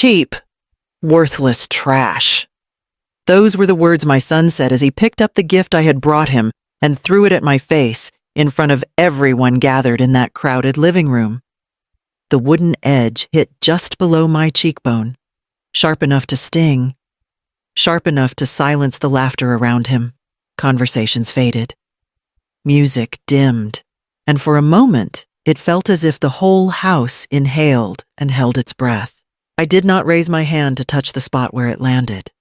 cheap, worthless trash." Those were the words my son said as he picked up the gift I had brought him and threw it at my face in front of everyone gathered in that crowded living room. The wooden edge hit just below my cheekbone, sharp enough to sting, sharp enough to silence the laughter around him. Conversations faded. Music dimmed, and for a moment it felt as if the whole house inhaled and held its breath. I did not raise my hand to touch the spot where it landed.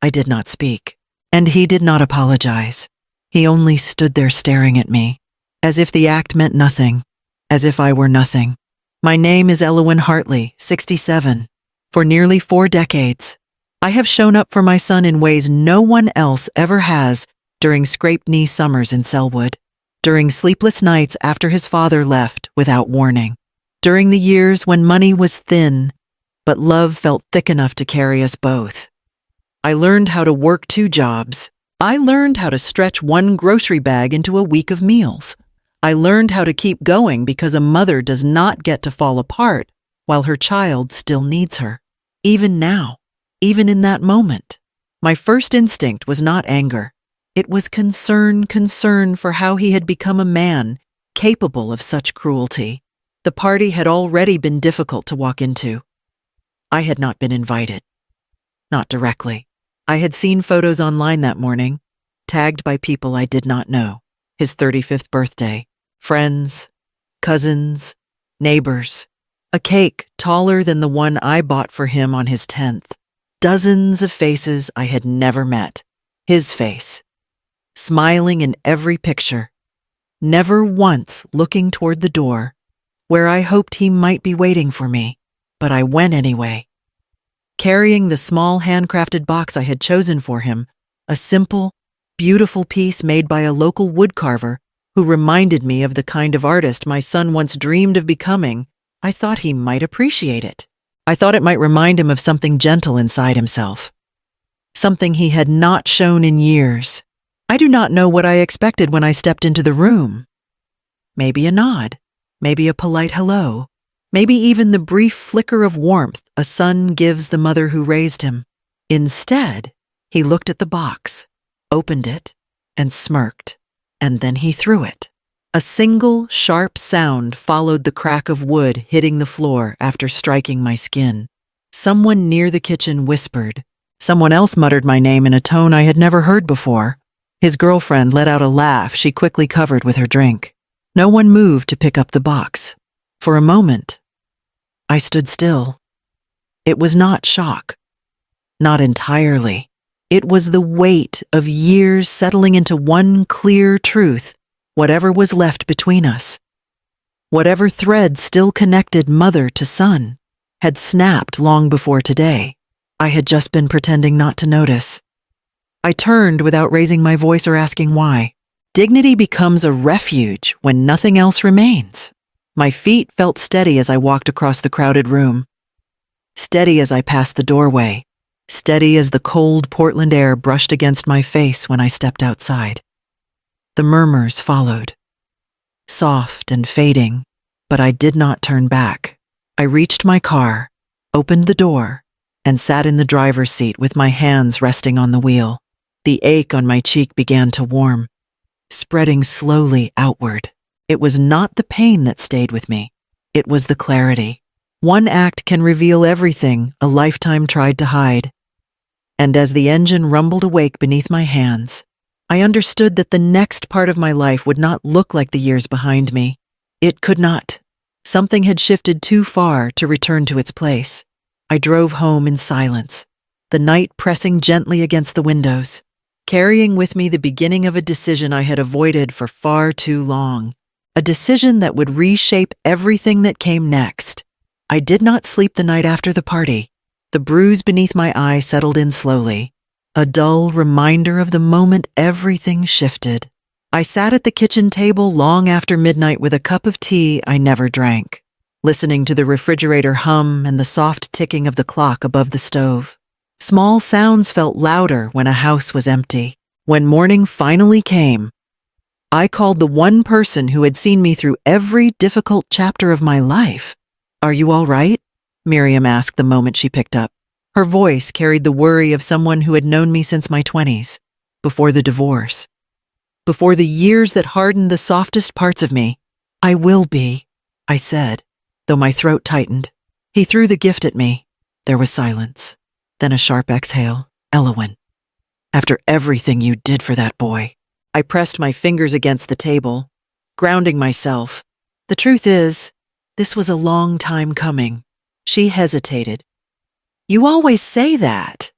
I did not speak, and he did not apologize. He only stood there staring at me, as if the act meant nothing, as if I were nothing. My name is Elowyn Hartley, 67. For nearly 4 decades, I have shown up for my son in ways no one else ever has during scraped-knee summers in Selwood, during sleepless nights after his father left without warning, during the years when money was thin, but love felt thick enough to carry us both. I learned how to work 2 jobs. I learned how to stretch 1 grocery bag into a week of meals. I learned how to keep going because a mother does not get to fall apart while her child still needs her. Even now, even in that moment, my first instinct was not anger. It was concern for how he had become a man capable of such cruelty. The party had already been difficult to walk into. I had not been invited. Not directly. I had seen photos online that morning, tagged by people I did not know. His 35th birthday, friends, cousins, neighbors, a cake taller than the one I bought for him on his 10th, dozens of faces I had never met, his face, smiling in every picture, never once looking toward the door, where I hoped he might be waiting for me, but I went anyway. Carrying the small handcrafted box I had chosen for him, a simple, beautiful piece made by a local woodcarver who reminded me of the kind of artist my son once dreamed of becoming, I thought he might appreciate it. I thought it might remind him of something gentle inside himself, something he had not shown in years. I do not know what I expected when I stepped into the room. Maybe a nod, maybe a polite hello, maybe even the brief flicker of warmth a son gives the mother who raised him. Instead, he looked at the box, opened it, and smirked, and then he threw it. A single, sharp sound followed the crack of wood hitting the floor after striking my skin. Someone near the kitchen whispered. Someone else muttered my name in a tone I had never heard before. His girlfriend let out a laugh she quickly covered with her drink. No one moved to pick up the box. For a moment, I stood still. It was not shock. Not entirely. It was the weight of years settling into one clear truth. Whatever was left between us, whatever thread still connected mother to son, had snapped long before today. I had just been pretending not to notice. I turned without raising my voice or asking why. Dignity becomes a refuge when nothing else remains. My feet felt steady as I walked across the crowded room, steady as I passed the doorway, steady as the cold Portland air brushed against my face when I stepped outside. The murmurs followed, soft and fading, but I did not turn back. I reached my car, opened the door, and sat in the driver's seat with my hands resting on the wheel. The ache on my cheek began to warm, spreading slowly outward. It was not the pain that stayed with me. It was the clarity. One act can reveal everything a lifetime tried to hide. And as the engine rumbled awake beneath my hands, I understood that the next part of my life would not look like the years behind me. It could not. Something had shifted too far to return to its place. I drove home in silence, the night pressing gently against the windows, carrying with me the beginning of a decision I had avoided for far too long, a decision that would reshape everything that came next. I did not sleep the night after the party. The bruise beneath my eye settled in slowly, a dull reminder of the moment everything shifted. I sat at the kitchen table long after midnight with a cup of tea I never drank, listening to the refrigerator hum and the soft ticking of the clock above the stove. Small sounds felt louder when a house was empty. When morning finally came, I called the one person who had seen me through every difficult chapter of my life. "Are you all right?" Miriam asked the moment she picked up. Her voice carried the worry of someone who had known me since my 20s, before the divorce. Before the years that hardened the softest parts of me. I will be, I said, though my throat tightened. He threw the gift at me. There was silence. Then a sharp exhale. Elowen. After everything you did for that boy. I pressed my fingers against the table, grounding myself. The truth is, this was a long time coming. She hesitated. You always say that.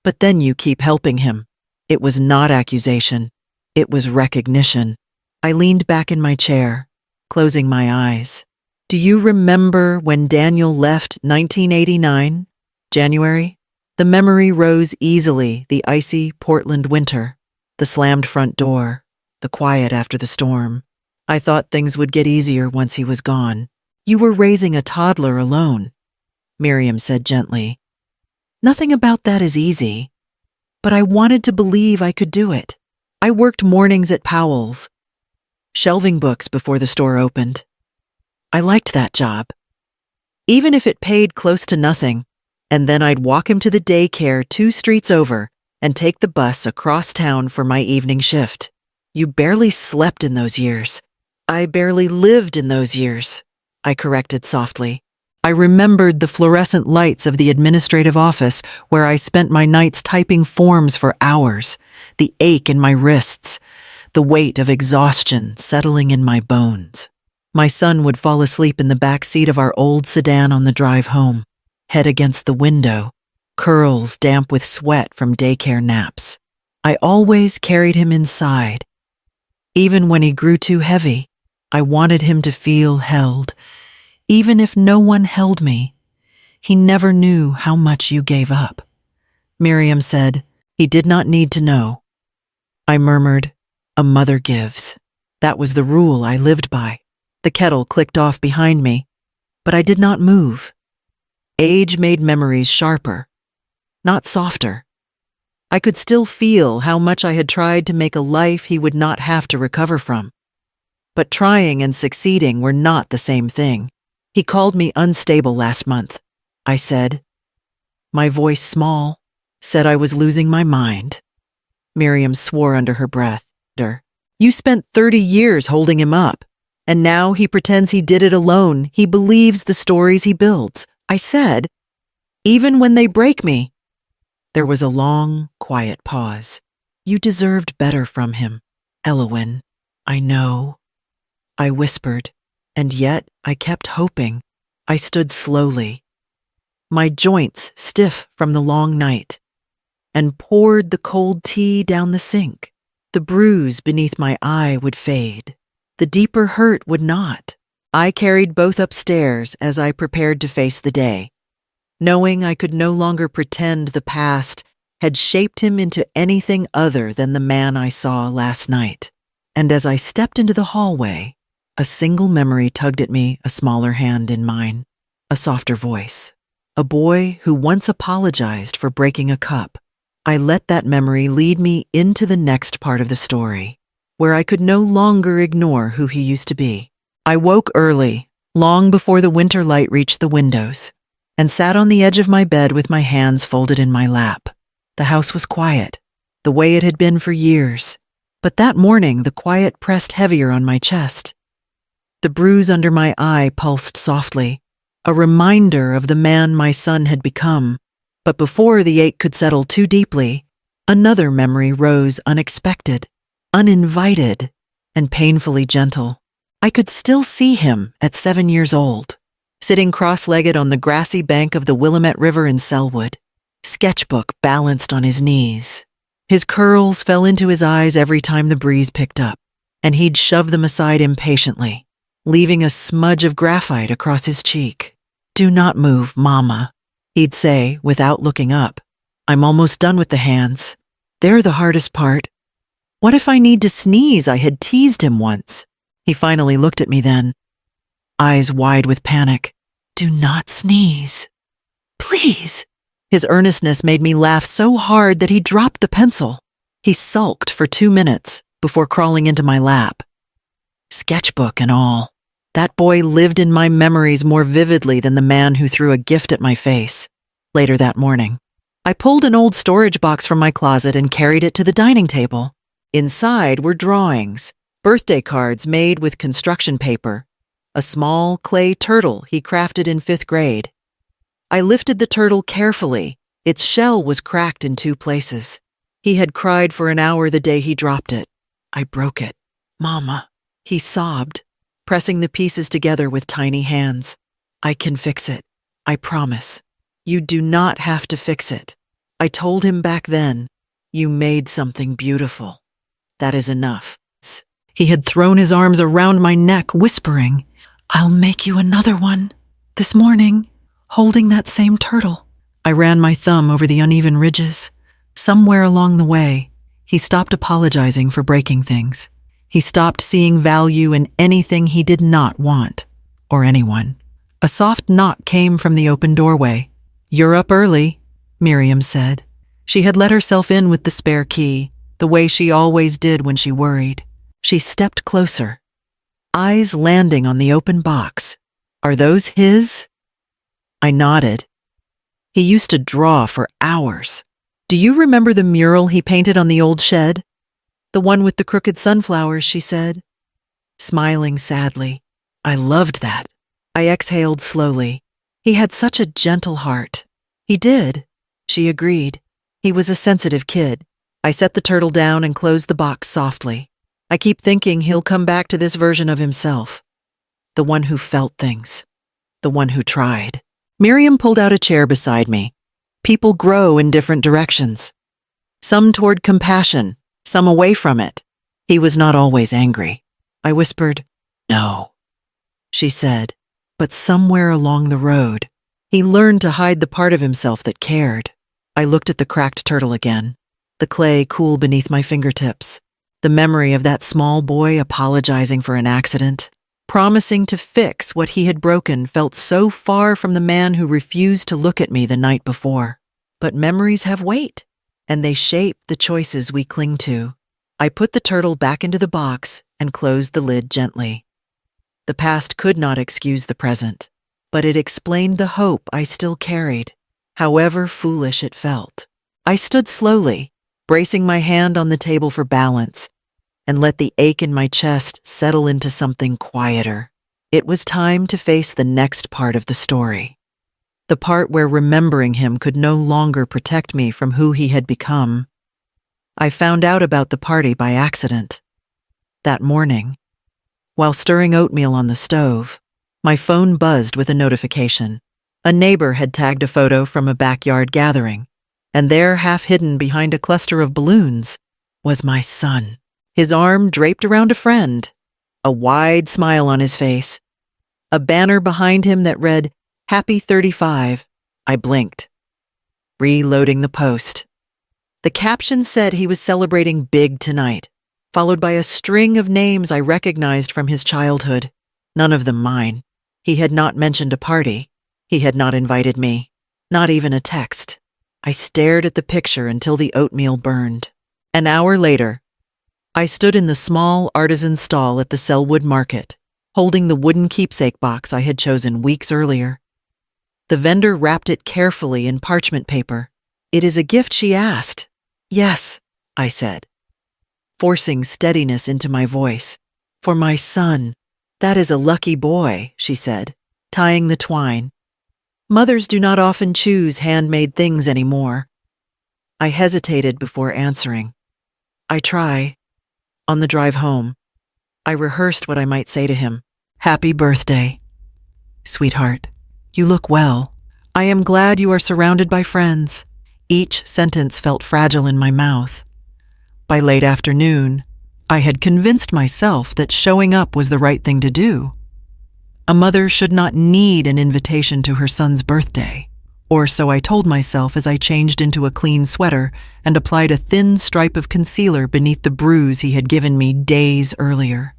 But then you keep helping him. It was not accusation. It was recognition. I leaned back in my chair, closing my eyes. Do you remember when Daniel left 1989? January? The memory rose easily, the icy Portland winter, the slammed front door, the quiet after the storm. I thought things would get easier once he was gone. You were raising a toddler alone, Miriam said gently. Nothing about that is easy, but I wanted to believe I could do it. I worked mornings at Powell's, shelving books before the store opened. I liked that job, even if it paid close to nothing, and then I'd walk him to the daycare 2 streets over and take the bus across town for my evening shift. You barely slept in those years. I barely lived in those years, I corrected softly. I remembered the fluorescent lights of the administrative office where I spent my nights typing forms for hours, the ache in my wrists, the weight of exhaustion settling in my bones. My son would fall asleep in the back seat of our old sedan on the drive home, head against the window, curls damp with sweat from daycare naps. I always carried him inside. Even when he grew too heavy, I wanted him to feel held. Even if no one held me, he never knew how much you gave up. Miriam said, he did not need to know. I murmured, a mother gives. That was the rule I lived by. The kettle clicked off behind me, but I did not move. Age made memories sharper, not softer. I could still feel how much I had tried to make a life he would not have to recover from. But trying and succeeding were not the same thing. He called me unstable last month, I said. My voice small, said I was losing my mind. Miriam swore under her breath. You spent 30 years holding him up, and now he pretends he did it alone. He believes the stories he builds. I said, even when they break me. There was a long, quiet pause. You deserved better from him, Elowen. I know. I whispered. And yet I kept hoping. I stood slowly, my joints stiff from the long night, and poured the cold tea down the sink. The bruise beneath my eye would fade. The deeper hurt would not. I carried both upstairs as I prepared to face the day, knowing I could no longer pretend the past had shaped him into anything other than the man I saw last night. And as I stepped into the hallway, a single memory tugged at me, a smaller hand in mine, a softer voice. A boy who once apologized for breaking a cup. I let that memory lead me into the next part of the story, where I could no longer ignore who he used to be. I woke early, long before the winter light reached the windows, and sat on the edge of my bed with my hands folded in my lap. The house was quiet, the way it had been for years, but that morning the quiet pressed heavier on my chest. The bruise under my eye pulsed softly, a reminder of the man my son had become. But before the ache could settle too deeply, another memory rose unexpected, uninvited, and painfully gentle. I could still see him at 7 years old, sitting cross-legged on the grassy bank of the Willamette River in Selwood, sketchbook balanced on his knees. His curls fell into his eyes every time the breeze picked up, and he'd shove them aside impatiently, leaving a smudge of graphite across his cheek. Do not move, Mama, he'd say without looking up. I'm almost done with the hands. They're the hardest part. What if I need to sneeze? I had teased him once. He finally looked at me then, eyes wide with panic. Do not sneeze. Please. His earnestness made me laugh so hard that he dropped the pencil. He sulked for 2 minutes before crawling into my lap. Sketchbook and all. That boy lived in my memories more vividly than the man who threw a gift at my face. Later that morning, I pulled an old storage box from my closet and carried it to the dining table. Inside were drawings, birthday cards made with construction paper, a small clay turtle he crafted in 5th grade. I lifted the turtle carefully. Its shell was cracked in 2 places. He had cried for an hour the day he dropped it. I broke it. "Mama," he sobbed, pressing the pieces together with tiny hands. "I can fix it. I promise. You do not have to fix it." I told him back then, "You made something beautiful. That is enough." He had thrown his arms around my neck, whispering, "I'll make you another one. This morning, holding that same turtle." I ran my thumb over the uneven ridges. Somewhere along the way, he stopped apologizing for breaking things. He stopped seeing value in anything he did not want, or anyone. A soft knock came from the open doorway. "You're up early," Miriam said. She had let herself in with the spare key, the way she always did when she worried. She stepped closer, eyes landing on the open box. "Are those his?" I nodded. "He used to draw for hours. Do you remember the mural he painted on the old shed? The one with the crooked sunflowers," she said, smiling sadly. "I loved that." I exhaled slowly. He had such a gentle heart. "He did," she agreed. "He was a sensitive kid." I set the turtle down and closed the box softly. I keep thinking he'll come back to this version of himself. The one who felt things. The one who tried. Miriam pulled out a chair beside me. People grow in different directions. Some toward compassion, some away from it. He was not always angry. I whispered, "No," she said, but somewhere along the road, he learned to hide the part of himself that cared. I looked at the cracked turtle again, the clay cool beneath my fingertips, the memory of that small boy apologizing for an accident, promising to fix what he had broken felt so far from the man who refused to look at me the night before. But memories have weight, and they shape the choices we cling to. I put the turtle back into the box and closed the lid gently. The past could not excuse the present, but it explained the hope I still carried, however foolish it felt. I stood slowly, bracing my hand on the table for balance, and let the ache in my chest settle into something quieter. It was time to face the next part of the story. The part where remembering him could no longer protect me from who he had become. I found out about the party by accident. That morning, while stirring oatmeal on the stove, my phone buzzed with a notification. A neighbor had tagged a photo from a backyard gathering, and there, half hidden behind a cluster of balloons, was my son. His arm draped around a friend, a wide smile on his face, a banner behind him that read, "Happy 35. I blinked, reloading the post. The caption said he was celebrating big tonight, followed by a string of names I recognized from his childhood, none of them mine. He had not mentioned a party. He had not invited me, not even a text. I stared at the picture until the oatmeal burned. An hour later, I stood in the small artisan stall at the Selwood Market, holding the wooden keepsake box I had chosen weeks earlier. The vendor wrapped it carefully in parchment paper. "It is a gift she asked." "Yes," I said, forcing steadiness into my voice. "For my son. That is a lucky boy," she said, tying the twine. "Mothers do not often choose handmade things anymore." I hesitated before answering. "I try." On the drive home, I rehearsed what I might say to him. "Happy birthday, sweetheart. You look well. I am glad you are surrounded by friends." Each sentence felt fragile in my mouth. By late afternoon, I had convinced myself that showing up was the right thing to do. A mother should not need an invitation to her son's birthday, or so I told myself as I changed into a clean sweater and applied a thin stripe of concealer beneath the bruise he had given me days earlier.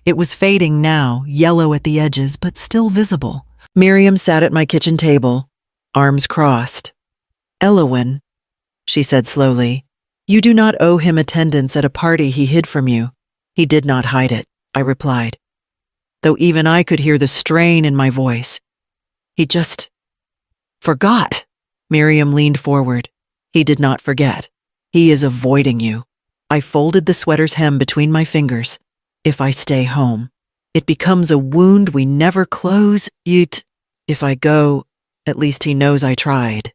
It was fading now, yellow at the edges, but still visible. Miriam sat at my kitchen table, arms crossed. "Elowen," she said slowly, "you do not owe him attendance at a party he hid from you." "He did not hide it," I replied. though even I could hear the strain in my voice. He just forgot. Miriam leaned forward. He did not forget. He is avoiding you. I folded the sweater's hem between my fingers. If I stay home, it becomes a wound we never close. If I go, at least he knows I tried.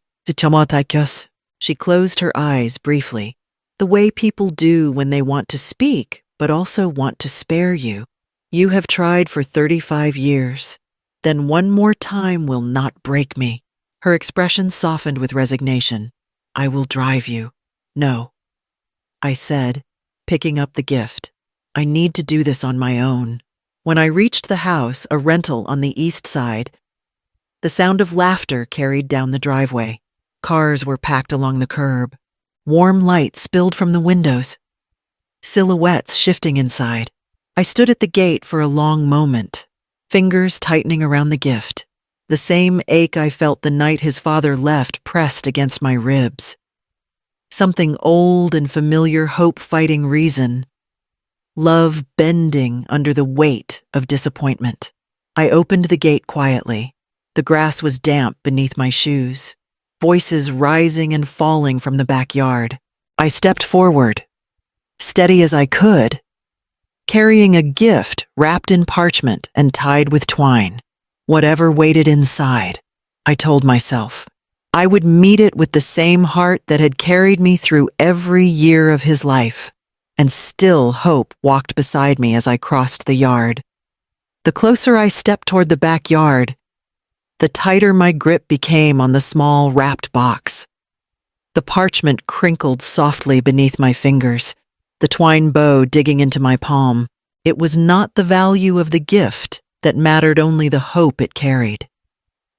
She closed her eyes briefly, the way people do when they want to speak, but also want to spare you. You have tried for 35 years. Then one more time will not break me. Her expression softened with resignation. I will drive you. No, I said, picking up the gift. I need to do this on my own. When I reached the house, a rental on the east side, the sound of laughter carried down the driveway. Cars were packed along the curb. Warm light spilled from the windows. Silhouettes shifting inside. I stood at the gate for a long moment, fingers tightening around the gift. The same ache I felt the night his father left pressed against my ribs. Something old and familiar, hope fighting reason. Love bending under the weight of disappointment. I opened the gate quietly. The grass was damp beneath my shoes. Voices rising and falling from the backyard. I stepped forward, steady as I could, carrying a gift wrapped in parchment and tied with twine. Whatever waited inside, I told myself, I would meet it with the same heart that had carried me through every year of his life. And still hope walked beside me as I crossed the yard. The closer I stepped toward the backyard, the tighter my grip became on the small wrapped box. The parchment crinkled softly beneath my fingers, the twine bow digging into my palm. It was not the value of the gift that mattered, only the hope it carried.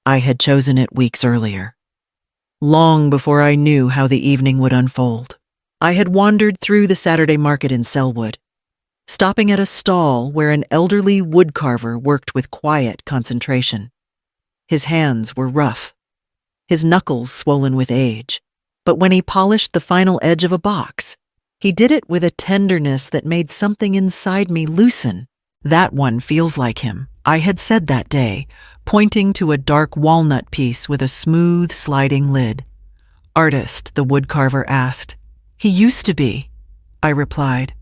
I had chosen it weeks earlier, long before I knew how the evening would unfold. I had wandered through the Saturday market in Selwood, stopping at a stall where an elderly woodcarver worked with quiet concentration. His hands were rough, his knuckles swollen with age, but when he polished the final edge of a box, he did it with a tenderness that made something inside me loosen. That one feels like him, I had said that day, pointing to a dark walnut piece with a smooth sliding lid. Artist, the woodcarver asked. He used to be, I replied.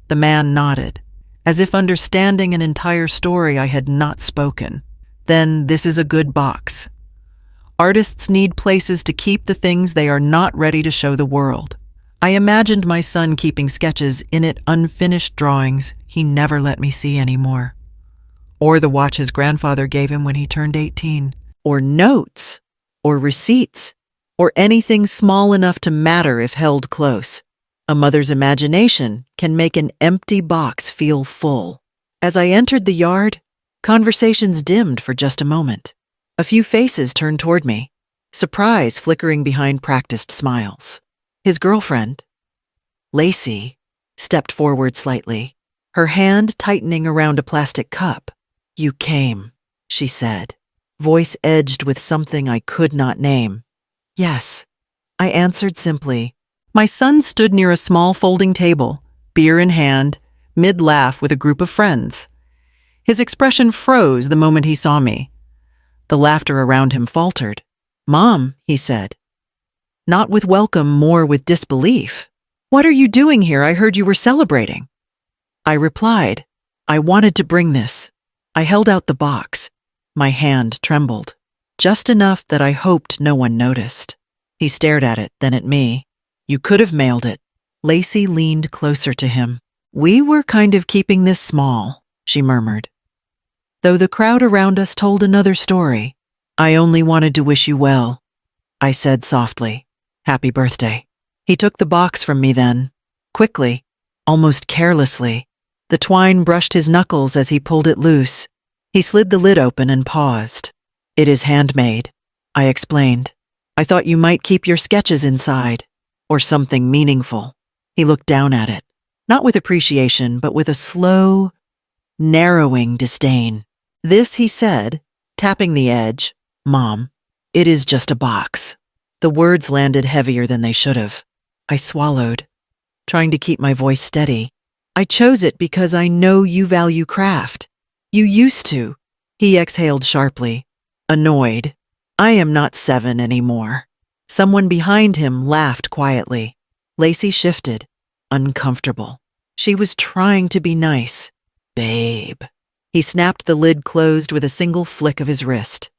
The man nodded, as if understanding an entire story I had not spoken. Then this is a good box. Artists need places to keep the things they are not ready to show the world. I imagined my son keeping sketches in it, unfinished drawings he never let me see anymore. Or the watch his grandfather gave him when he turned 18. Or notes. Or receipts. Or anything small enough to matter if held close. A mother's imagination can make an empty box feel full. As I entered the yard, conversations dimmed for just a moment. A few faces turned toward me, surprise flickering behind practiced smiles. His girlfriend, Lacey, stepped forward slightly, her hand tightening around a plastic cup. You came, she said, voice edged with something I could not name. Yes, I answered simply. My son stood near a small folding table, beer in hand, mid-laugh with a group of friends. His expression froze the moment he saw me. The laughter around him faltered. Mom, he said. Not with welcome, more with disbelief. What are you doing here? I heard you were celebrating. I replied, I wanted to bring this. I held out the box. My hand trembled, just enough that I hoped no one noticed. He stared at it, then at me. You could have mailed it. Lacey leaned closer to him. We were kind of keeping this small, she murmured. Though the crowd around us told another story. I only wanted to wish you well, I said softly. Happy birthday. He took the box from me then, quickly, almost carelessly. The twine brushed his knuckles as he pulled it loose. He slid the lid open and paused. It is handmade, I explained. I thought you might keep your sketches inside, or something meaningful. He looked down at it, not with appreciation, but with a slow, narrowing disdain. This, he said, tapping the edge, Mom, it is just a box. The words landed heavier than they should have. I swallowed, trying to keep my voice steady. I chose it because I know you value craft. You used to. He exhaled sharply, annoyed. I am not 7 anymore. Someone behind him laughed quietly. Lacey shifted, uncomfortable. She was trying to be nice. Babe. He snapped the lid closed with a single flick of his wrist.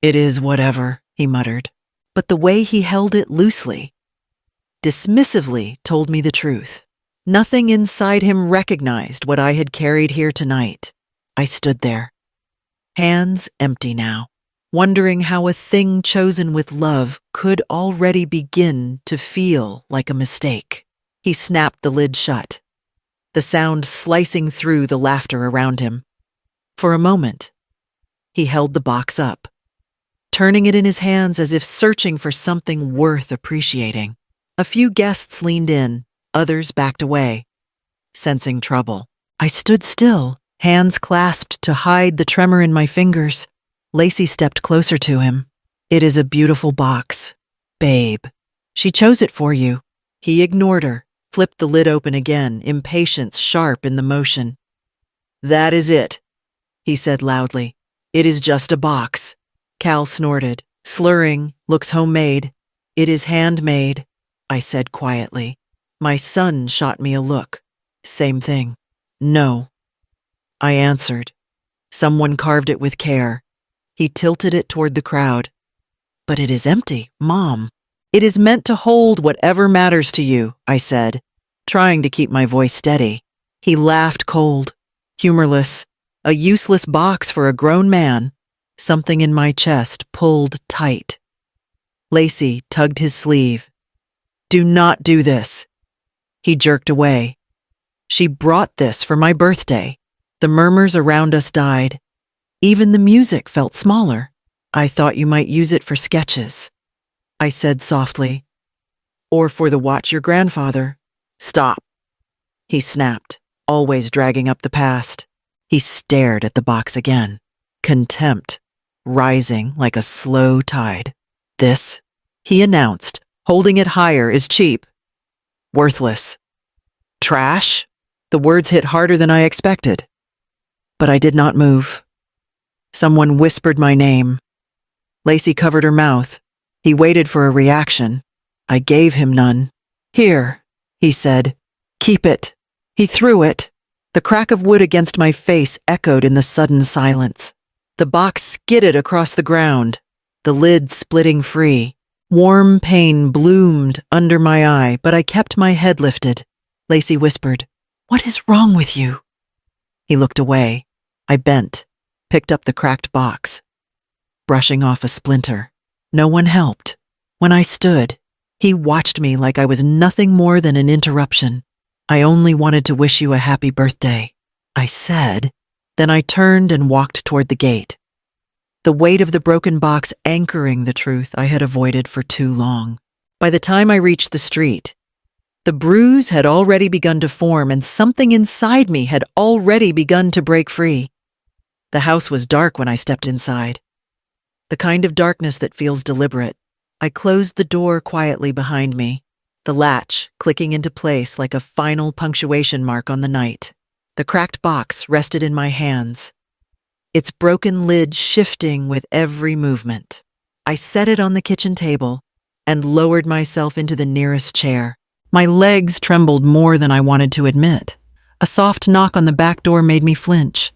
It is whatever, he muttered. But the way he held it loosely, dismissively, told me the truth. Nothing inside him recognized what I had carried here tonight. I stood there, hands empty now, wondering how a thing chosen with love could already begin to feel like a mistake. He snapped the lid shut, the sound slicing through the laughter around him. For a moment, he held the box up, turning it in his hands as if searching for something worth appreciating. A few guests leaned in, others backed away, sensing trouble. I stood still, hands clasped to hide the tremor in my fingers. Lacey stepped closer to him. It is a beautiful box, babe. She chose it for you. He ignored her, flipped the lid open again, impatience sharp in the motion. That is it, he said loudly. It is just a box. Cal snorted, slurring, looks homemade. It is handmade, I said quietly. My son shot me a look. Same thing. No. I answered. Someone carved it with care. He tilted it toward the crowd. But it is empty, Mom. It is meant to hold whatever matters to you, I said, trying to keep my voice steady. He laughed cold, humorless, a useless box for a grown man. Something in my chest pulled tight. Lacey tugged his sleeve. Do not do this. He jerked away. She brought this for my birthday. The murmurs around us died. Even the music felt smaller. I thought you might use it for sketches, I said softly. Or for the watch your grandfather. Stop. He snapped, always dragging up the past. He stared at the box again. Contempt, rising like a slow tide. This, he announced, holding it higher, is cheap. Worthless. Trash? The words hit harder than I expected. But I did not move. Someone whispered my name. Lacey covered her mouth. He waited for a reaction. I gave him none. Here, he said. Keep it. He threw it. The crack of wood against my face echoed in the sudden silence. The box skidded across the ground, the lid splitting free. Warm pain bloomed under my eye, but I kept my head lifted. Lacey whispered, What is wrong with you? He looked away. I bent, picked up the cracked box, brushing off a splinter. No one helped. When I stood, he watched me like I was nothing more than an interruption. I only wanted to wish you a happy birthday, I said. Then I turned and walked toward the gate, the weight of the broken box anchoring the truth I had avoided for too long. By the time I reached the street, the bruise had already begun to form and something inside me had already begun to break free. The house was dark when I stepped inside, the kind of darkness that feels deliberate. I closed the door quietly behind me, the latch clicking into place like a final punctuation mark on the night. The cracked box rested in my hands, its broken lid shifting with every movement. I set it on the kitchen table and lowered myself into the nearest chair. My legs trembled more than I wanted to admit. A soft knock on the back door made me flinch.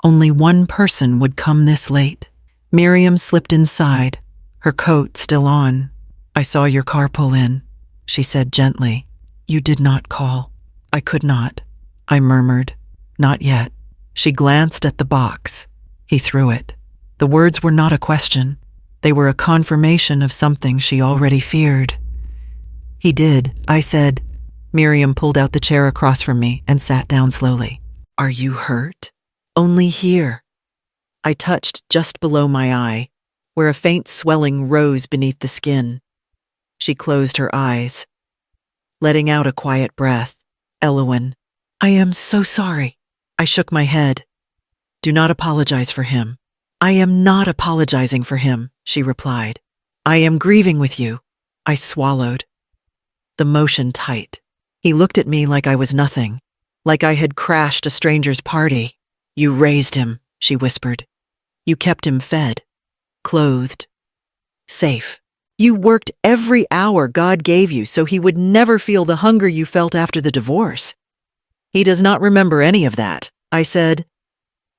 Only one person would come this late. Miriam slipped inside, her coat still on. I saw your car pull in, she said gently. You did not call. I could not. I murmured, Not yet. She glanced at the box. He threw it. The words were not a question. They were a confirmation of something she already feared. He did, I said. Miriam pulled out the chair across from me and sat down slowly. Are you hurt? Only here. I touched just below my eye, where a faint swelling rose beneath the skin. She closed her eyes, letting out a quiet breath. Elowen, I am so sorry. I shook my head. Do not apologize for him. I am not apologizing for him, she replied. I am grieving with you. I swallowed, the motion tight. He looked at me like I was nothing, like I had crashed a stranger's party. You raised him, she whispered. You kept him fed, clothed, safe. You worked every hour God gave you so he would never feel the hunger you felt after the divorce. He does not remember any of that, I said.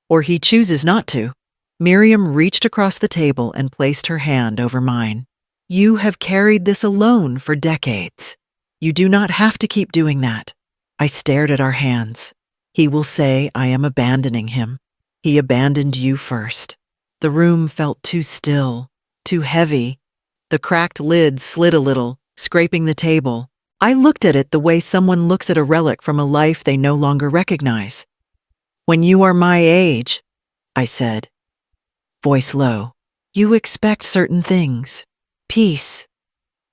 Or he chooses not to. Miriam reached across the table and placed her hand over mine. You have carried this alone for decades. You do not have to keep doing that. I stared at our hands. He will say I am abandoning him. He abandoned you first. The room felt too still, too heavy. The cracked lid slid a little, scraping the table. I looked at it the way someone looks at a relic from a life they no longer recognize. When you are my age, I said, voice low, you expect certain things. Peace.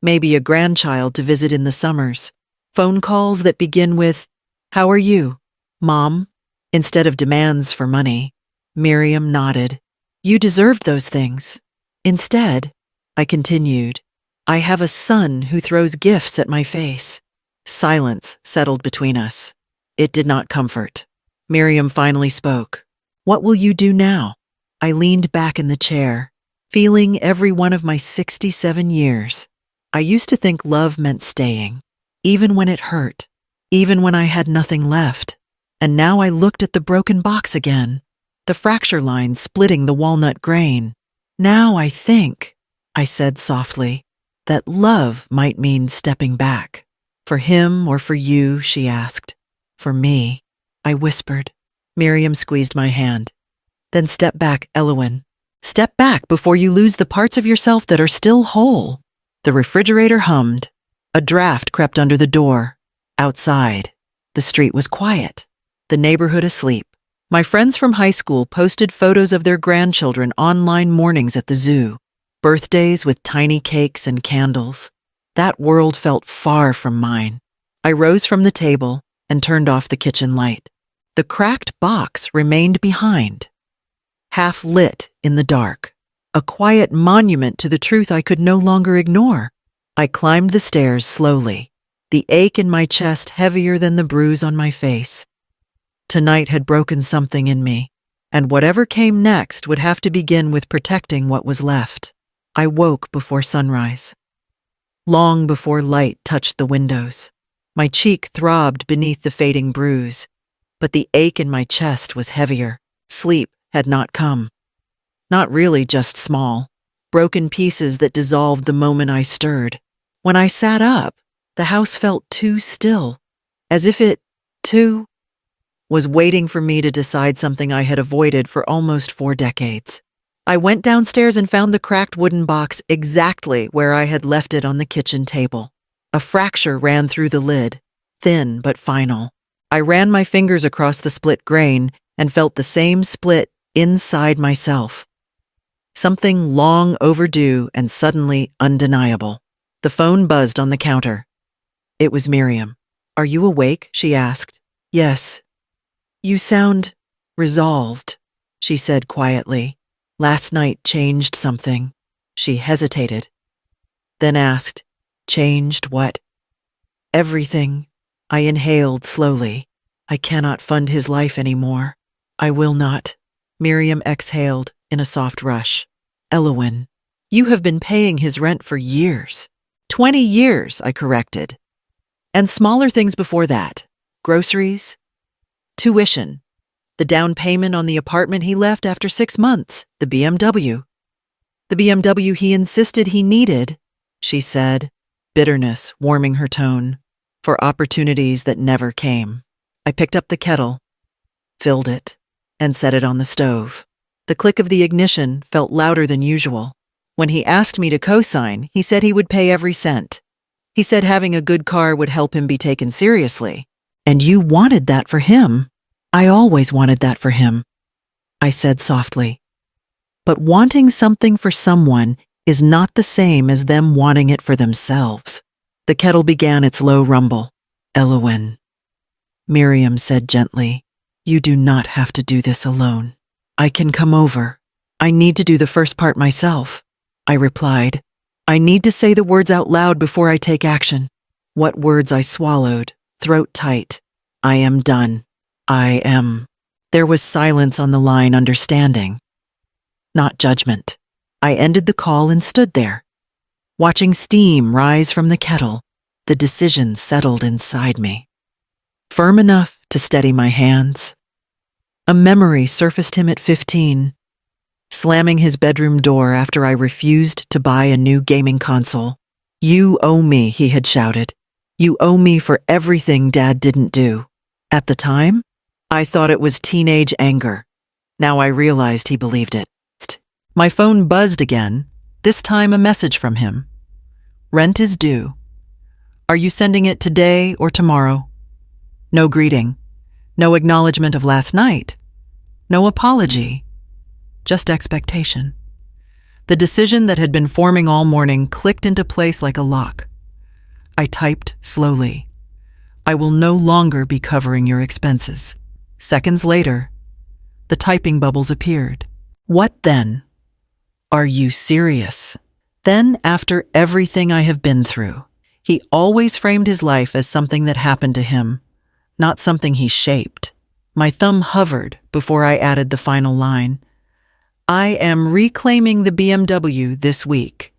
Maybe a grandchild to visit in the summers. Phone calls that begin with, "How are you, Mom?" instead of demands for money. Miriam nodded. You deserved those things. Instead, I continued, I have a son who throws gifts at my face. Silence settled between us. It did not comfort. Miriam finally spoke. What will you do now? I leaned back in the chair, feeling every one of my 67 years. I used to think love meant staying, even when it hurt, even when I had nothing left. And now I looked at the broken box again, the fracture line splitting the walnut grain. Now I think, I said softly, that love might mean stepping back. For him or for you, she asked. For me, I whispered. Miriam squeezed my hand. Then step back, Elowen. Step back before you lose the parts of yourself that are still whole. The refrigerator hummed. A draft crept under the door. Outside, the street was quiet, the neighborhood asleep. My friends from high school posted photos of their grandchildren online mornings at the zoo, birthdays with tiny cakes and candles. That world felt far from mine. I rose from the table and turned off the kitchen light. The cracked box remained behind, half lit in the dark, a quiet monument to the truth I could no longer ignore. I climbed the stairs slowly, the ache in my chest heavier than the bruise on my face. Tonight had broken something in me, and whatever came next would have to begin with protecting what was left. I woke before sunrise, long before light touched the windows. My cheek throbbed beneath the fading bruise, but the ache in my chest was heavier. Sleep had not come. Not really just small, broken pieces that dissolved the moment I stirred. When I sat up, the house felt too still, as if it, too, was waiting for me to decide something I had avoided for almost 4 decades. I went downstairs and found the cracked wooden box exactly where I had left it on the kitchen table. A fracture ran through the lid, thin but final. I ran my fingers across the split grain and felt the same split inside myself. Something long overdue and suddenly undeniable. The phone buzzed on the counter. It was Miriam. Are you awake? She asked. Yes. You sound resolved, she said quietly. Last night changed something. She hesitated, then asked, Changed what? Everything. I inhaled slowly. I cannot fund his life anymore. I will not. Miriam exhaled in a soft rush. Elowen, you have been paying his rent for years. 20 years, I corrected. And smaller things before that. Groceries, tuition, the down payment on the apartment he left after 6 months, the BMW. The BMW he insisted he needed, she said, bitterness warming her tone, for opportunities that never came. I picked up the kettle, filled it, and set it on the stove. The click of the ignition felt louder than usual. When he asked me to co-sign, he said he would pay every cent. He said having a good car would help him be taken seriously. And you wanted that for him. I always wanted that for him, I said softly. But wanting something for someone is not the same as them wanting it for themselves. The kettle began its low rumble. Elowen, Miriam said gently, you do not have to do this alone. I can come over. I need to do the first part myself, I replied. I need to say the words out loud before I take action. What words I swallowed, throat tight. I am done. I am There was silence on the line, understanding, not judgment. I ended the call and stood there, watching steam rise from the kettle. The decision settled inside me, firm enough to steady my hands. A memory surfaced him at 15, slamming his bedroom door after I refused to buy a new gaming console. "You owe me," he had shouted. "You owe me for everything Dad didn't do." At the time, I thought it was teenage anger. Now I realized he believed it. My phone buzzed again, this time a message from him. "Rent is due. Are you sending it today or tomorrow?" No greeting, no acknowledgement of last night, no apology, just expectation. The decision that had been forming all morning clicked into place like a lock. I typed slowly. "I will no longer be covering your expenses." Seconds later, the typing bubbles appeared. "What then? Are you serious?" Then, after everything I have been through, he always framed his life as something that happened to him, not something he shaped. My thumb hovered before I added the final line. "I am reclaiming the BMW this week.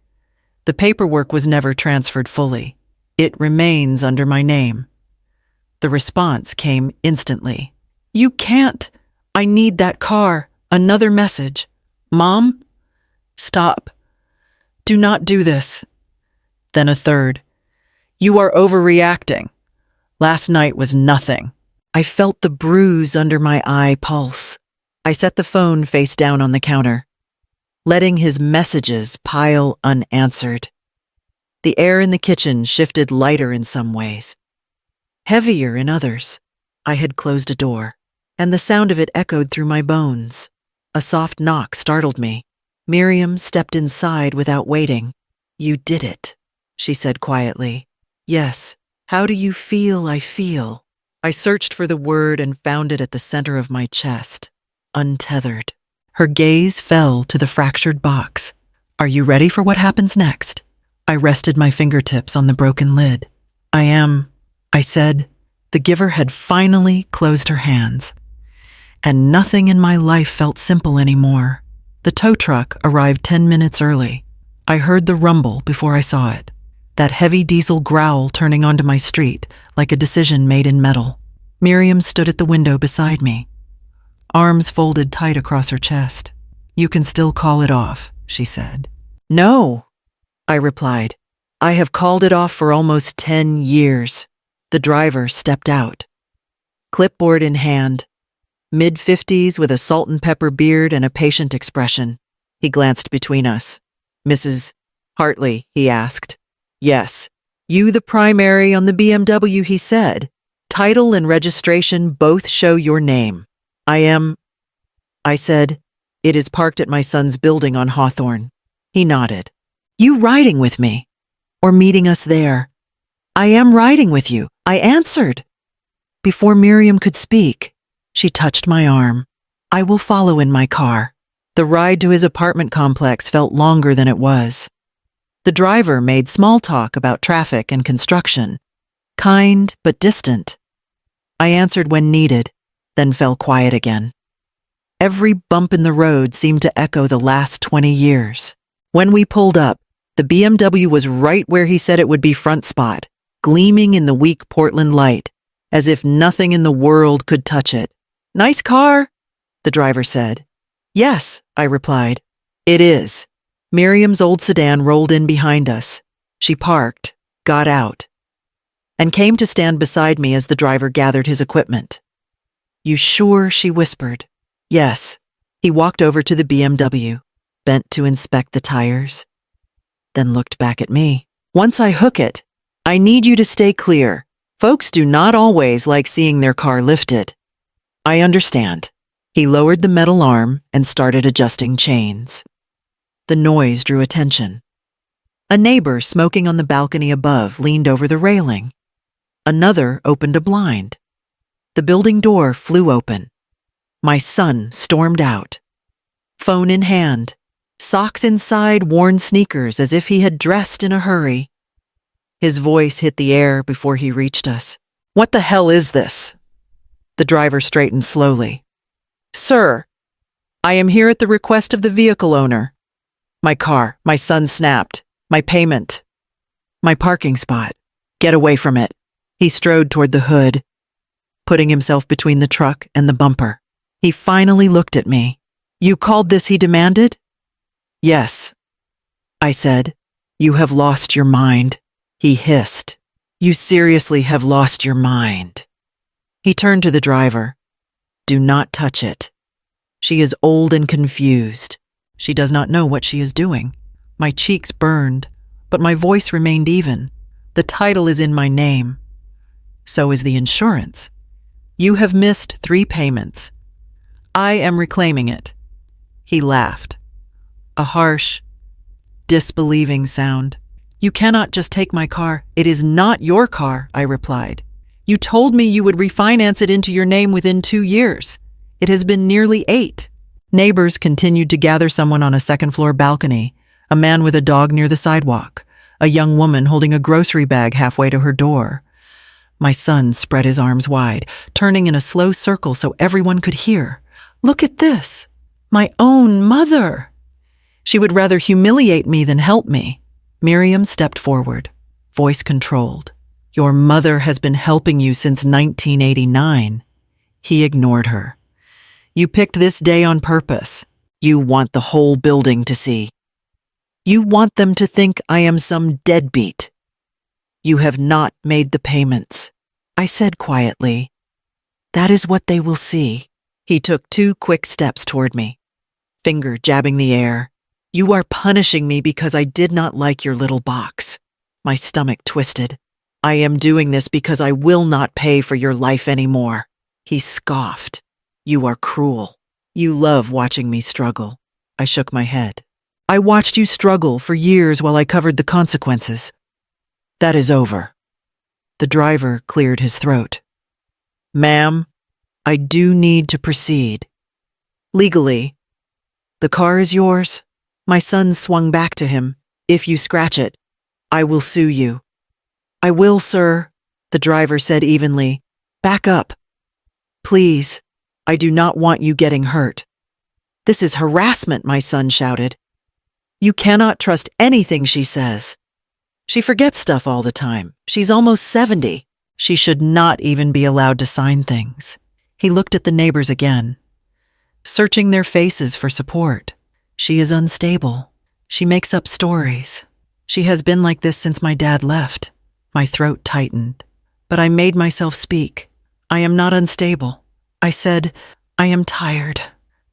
The paperwork was never transferred fully. It remains under my name." The response came instantly. "You can't. I need that car." Another message. "Mom? Stop. Do not do this." Then a third. "You are overreacting. Last night was nothing." I felt the bruise under my eye pulse. I set the phone face down on the counter, letting his messages pile unanswered. The air in the kitchen shifted lighter in some ways, heavier in others. I had closed a door, and the sound of it echoed through my bones. A soft knock startled me. Miriam stepped inside without waiting. "You did it," she said quietly. "Yes. How do you feel I feel?" I searched for the word and found it at the center of my chest. Untethered. Her gaze fell to the fractured box. "Are you ready for what happens next?" I rested my fingertips on the broken lid. "I am," I said. The giver had finally closed her hands, and nothing in my life felt simple anymore. The tow truck arrived 10 minutes early. I heard the rumble before I saw it, that heavy diesel growl turning onto my street like a decision made in metal. Miriam stood at the window beside me, arms folded tight across her chest. "You can still call it off," she said. "No," I replied. "I have called it off for almost 10 years. The driver stepped out, clipboard in hand, mid-50s with a salt and pepper beard and a patient expression. He glanced between us. "Mrs. Hartley?" he asked. "Yes." "You the primary on the BMW," he said. "Title and registration both show your name." "I am," I said. "It is parked at my son's building on Hawthorne." He nodded. "You riding with me? Or meeting us there?" "I am riding with you," I answered. Before Miriam could speak, she touched my arm. "I will follow in my car." The ride to his apartment complex felt longer than it was. The driver made small talk about traffic and construction, kind but distant. I answered when needed, then fell quiet again. Every bump in the road seemed to echo the last 20 years. When we pulled up, the BMW was right where he said it would be, front spot, gleaming in the weak Portland light, as if nothing in the world could touch it. "Nice car," the driver said. "Yes," I replied. "It is." Miriam's old sedan rolled in behind us. She parked, got out, and came to stand beside me as the driver gathered his equipment. "You sure?" she whispered. "Yes." He walked over to the BMW, bent to inspect the tires, then looked back at me. "Once I hook it, I need you to stay clear. Folks do not always like seeing their car lifted." "I understand." He lowered the metal arm and started adjusting chains. The noise drew attention. A neighbor smoking on the balcony above leaned over the railing. Another opened a blind. The building door flew open. My son stormed out, phone in hand, socks inside worn sneakers as if he had dressed in a hurry. His voice hit the air before he reached us. "What the hell is this?" The driver straightened slowly. Sir, I am here at the request of the vehicle owner. My car, my son snapped. My payment. My parking spot. Get away from it. He strode toward the hood, putting himself between the truck and the bumper. He finally looked at me. You called this, he demanded? Yes, I said. You have lost your mind. He hissed. You seriously have lost your mind. He turned to the driver. Do not touch it. She is old and confused. She does not know what she is doing. My cheeks burned, but my voice remained even. The title is in my name. So is the insurance. You have missed 3 payments. I am reclaiming it. He laughed. A harsh, disbelieving sound. You cannot just take my car. It is not your car, I replied. You told me you would refinance it into your name within 2 years. It has been nearly 8. Neighbors continued to gather someone on a second-floor balcony, a man with a dog near the sidewalk, a young woman holding a grocery bag halfway to her door. My son spread his arms wide, turning in a slow circle so everyone could hear. Look at this. My own mother. She would rather humiliate me than help me. Miriam stepped forward, voice controlled. Your mother has been helping you since 1989. He ignored her. You picked this day on purpose. You want the whole building to see. You want them to think I am some deadbeat. You have not made the payments. I said quietly. That is what they will see. He took 2 quick steps toward me, finger jabbing the air. You are punishing me because I did not like your little box. My stomach twisted. I am doing this because I will not pay for your life anymore. He scoffed. You are cruel. You love watching me struggle. I shook my head. I watched you struggle for years while I covered the consequences. That is over. The driver cleared his throat. Ma'am, I do need to proceed. Legally, the car is yours. My son swung back to him. If you scratch it, I will sue you. I will, sir, the driver said evenly. Back up. Please, I do not want you getting hurt. This is harassment, my son shouted. You cannot trust anything she says. She forgets stuff all the time. She's almost 70. She should not even be allowed to sign things. He looked at the neighbors again, searching their faces for support. She is unstable. She makes up stories. She has been like this since my dad left. My throat tightened, but I made myself speak. I am not unstable. I said, I am tired.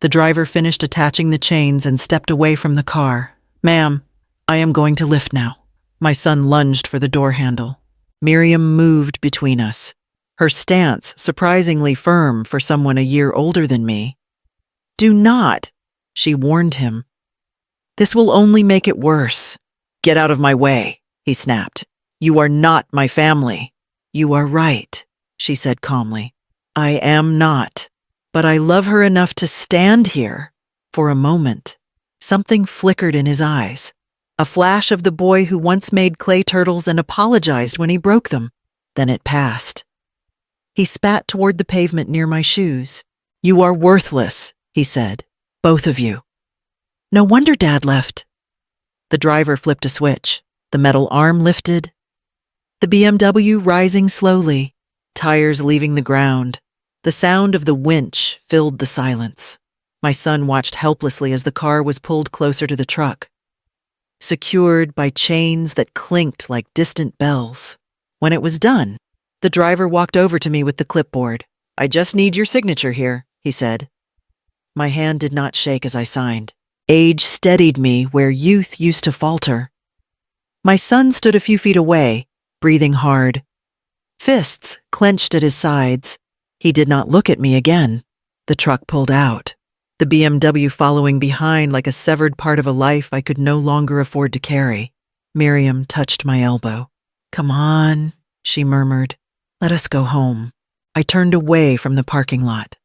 The driver finished attaching the chains and stepped away from the car. Ma'am, I am going to lift now. My son lunged for the door handle. Miriam moved between us, her stance surprisingly firm for someone a year older than me. Do not, she warned him. This will only make it worse. Get out of my way, he snapped. You are not my family. You are right, she said calmly. I am not, but I love her enough to stand here. For a moment, something flickered in his eyes. A flash of the boy who once made clay turtles and apologized when he broke them. Then it passed. He spat toward the pavement near my shoes. You are worthless, he said. Both of you. No wonder Dad left. The driver flipped a switch. The metal arm lifted. The BMW rising slowly, tires leaving the ground. The sound of the winch filled the silence. My son watched helplessly as the car was pulled closer to the truck, secured by chains that clinked like distant bells. When it was done, the driver walked over to me with the clipboard. I just need your signature here, he said. My hand did not shake as I signed. Age steadied me where youth used to falter. My son stood a few feet away, breathing hard, fists clenched at his sides. He did not look at me again. The truck pulled out, the BMW following behind like a severed part of a life I could no longer afford to carry. Miriam touched my elbow. Come on, she murmured. Let us go home. I turned away from the parking lot,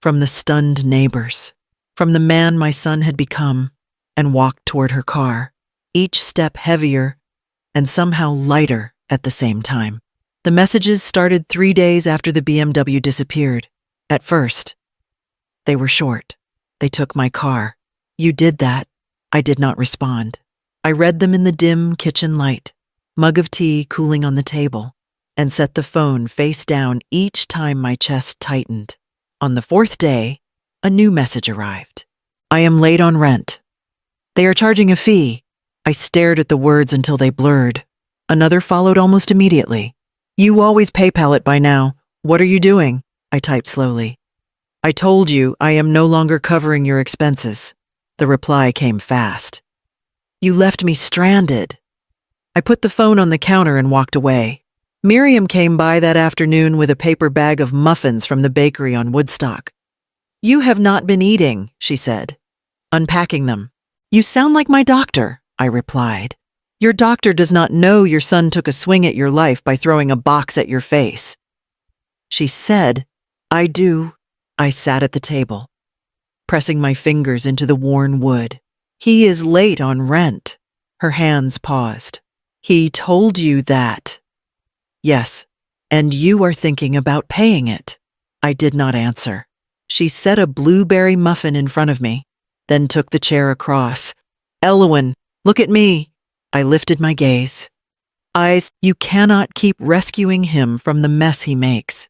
from the stunned neighbors, from the man my son had become, and walked toward her car, each step heavier and somehow lighter at the same time. The messages started 3 days after the BMW disappeared. At first, They were short. They took my car. You did that. I did not respond. I read them in the dim kitchen light, mug of tea cooling on the table, and set the phone face down each time my chest tightened. On the fourth day, a new message arrived. I am late on rent. They are charging a fee. I stared at the words until they blurred. Another followed almost immediately. You always PayPal it by now. What are you doing? I typed slowly. I told you I am no longer covering your expenses. The reply came fast. You left me stranded. I put the phone on the counter and walked away. Miriam came by that afternoon with a paper bag of muffins from the bakery on Woodstock. You have not been eating, she said, unpacking them. You sound like my doctor, I replied. Your doctor does not know your son took a swing at your life by throwing a box at your face. She said, I do. I sat at the table, pressing my fingers into the worn wood. He is late on rent. Her hands paused. He told you that. Yes, and you are thinking about paying it. I did not answer. She set a blueberry muffin in front of me, then took the chair across. Elowen, look at me. I lifted my gaze. Eyes, you cannot keep rescuing him from the mess he makes.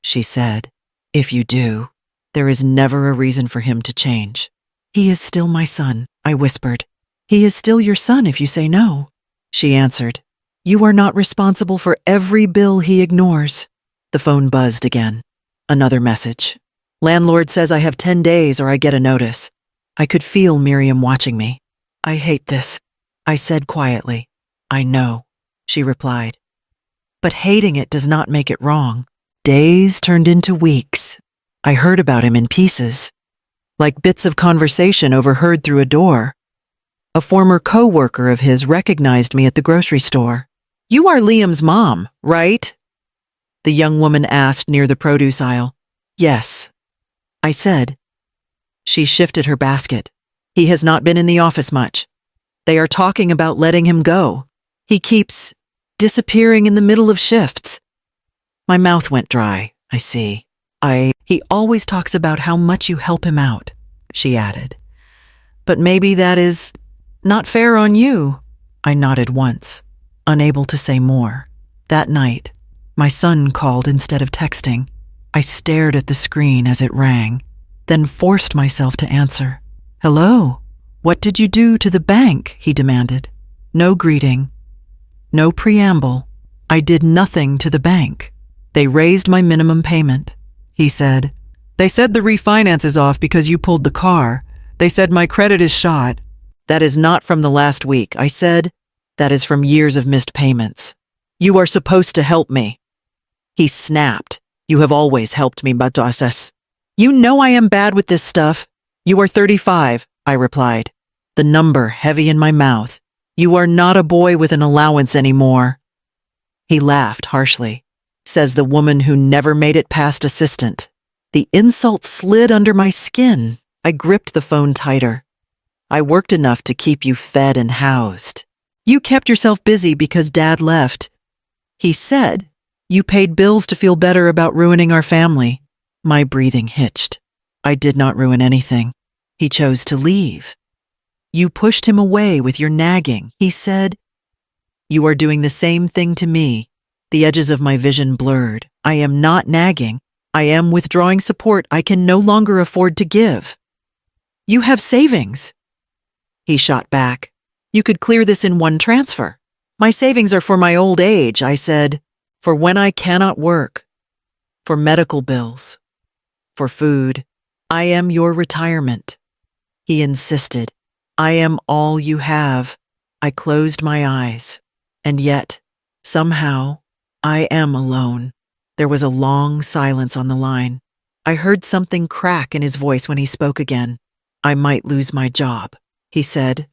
She said, if you do, there is never a reason for him to change. He is still my son, I whispered. He is still your son if you say no. She answered, you are not responsible for every bill he ignores. The phone buzzed again. Another message. Landlord says I have 10 days or I get a notice. I could feel Miriam watching me. I hate this, I said quietly. I know, she replied. But hating it does not make it wrong. Days turned into weeks. I heard about him in pieces, like bits of conversation overheard through a door. A former co-worker of his recognized me at the grocery store. You are Liam's mom, right? The young woman asked near the produce aisle. Yes, I said. She shifted her basket. He has not been in the office much. They are talking about letting him go. He keeps disappearing in the middle of shifts. My mouth went dry, I see. He always talks about how much you help him out, she added. But maybe that is not fair on you. I nodded once, unable to say more. That night, my son called instead of texting. I stared at the screen as it rang, then forced myself to answer. Hello? What did you do to the bank? He demanded. No greeting. No preamble. I did nothing to the bank. They raised my minimum payment, he said. They said the refinance is off because you pulled the car. They said my credit is shot. That is not from the last week, I said. That is from years of missed payments. You are supposed to help me. He snapped. You have always helped me, Batasas. You know I am bad with this stuff. You are 35, I replied, the number heavy in my mouth. You are not a boy with an allowance anymore. He laughed harshly. Says the woman who never made it past assistant. The insult slid under my skin. I gripped the phone tighter. I worked enough to keep you fed and housed. You kept yourself busy because Dad left. He said, you paid bills to feel better about ruining our family. My breathing hitched. I did not ruin anything. He chose to leave. You pushed him away with your nagging. He said, you are doing the same thing to me. The edges of my vision blurred. I am not nagging. I am withdrawing support I can no longer afford to give. You have savings. He shot back. You could clear this in one transfer. My savings are for my old age, I said, for when I cannot work, for medical bills, for food. I am your retirement. He insisted. I am all you have. I closed my eyes. And yet, somehow, I am alone. There was a long silence on the line. I heard something crack in his voice when he spoke again. I might lose my job, he said.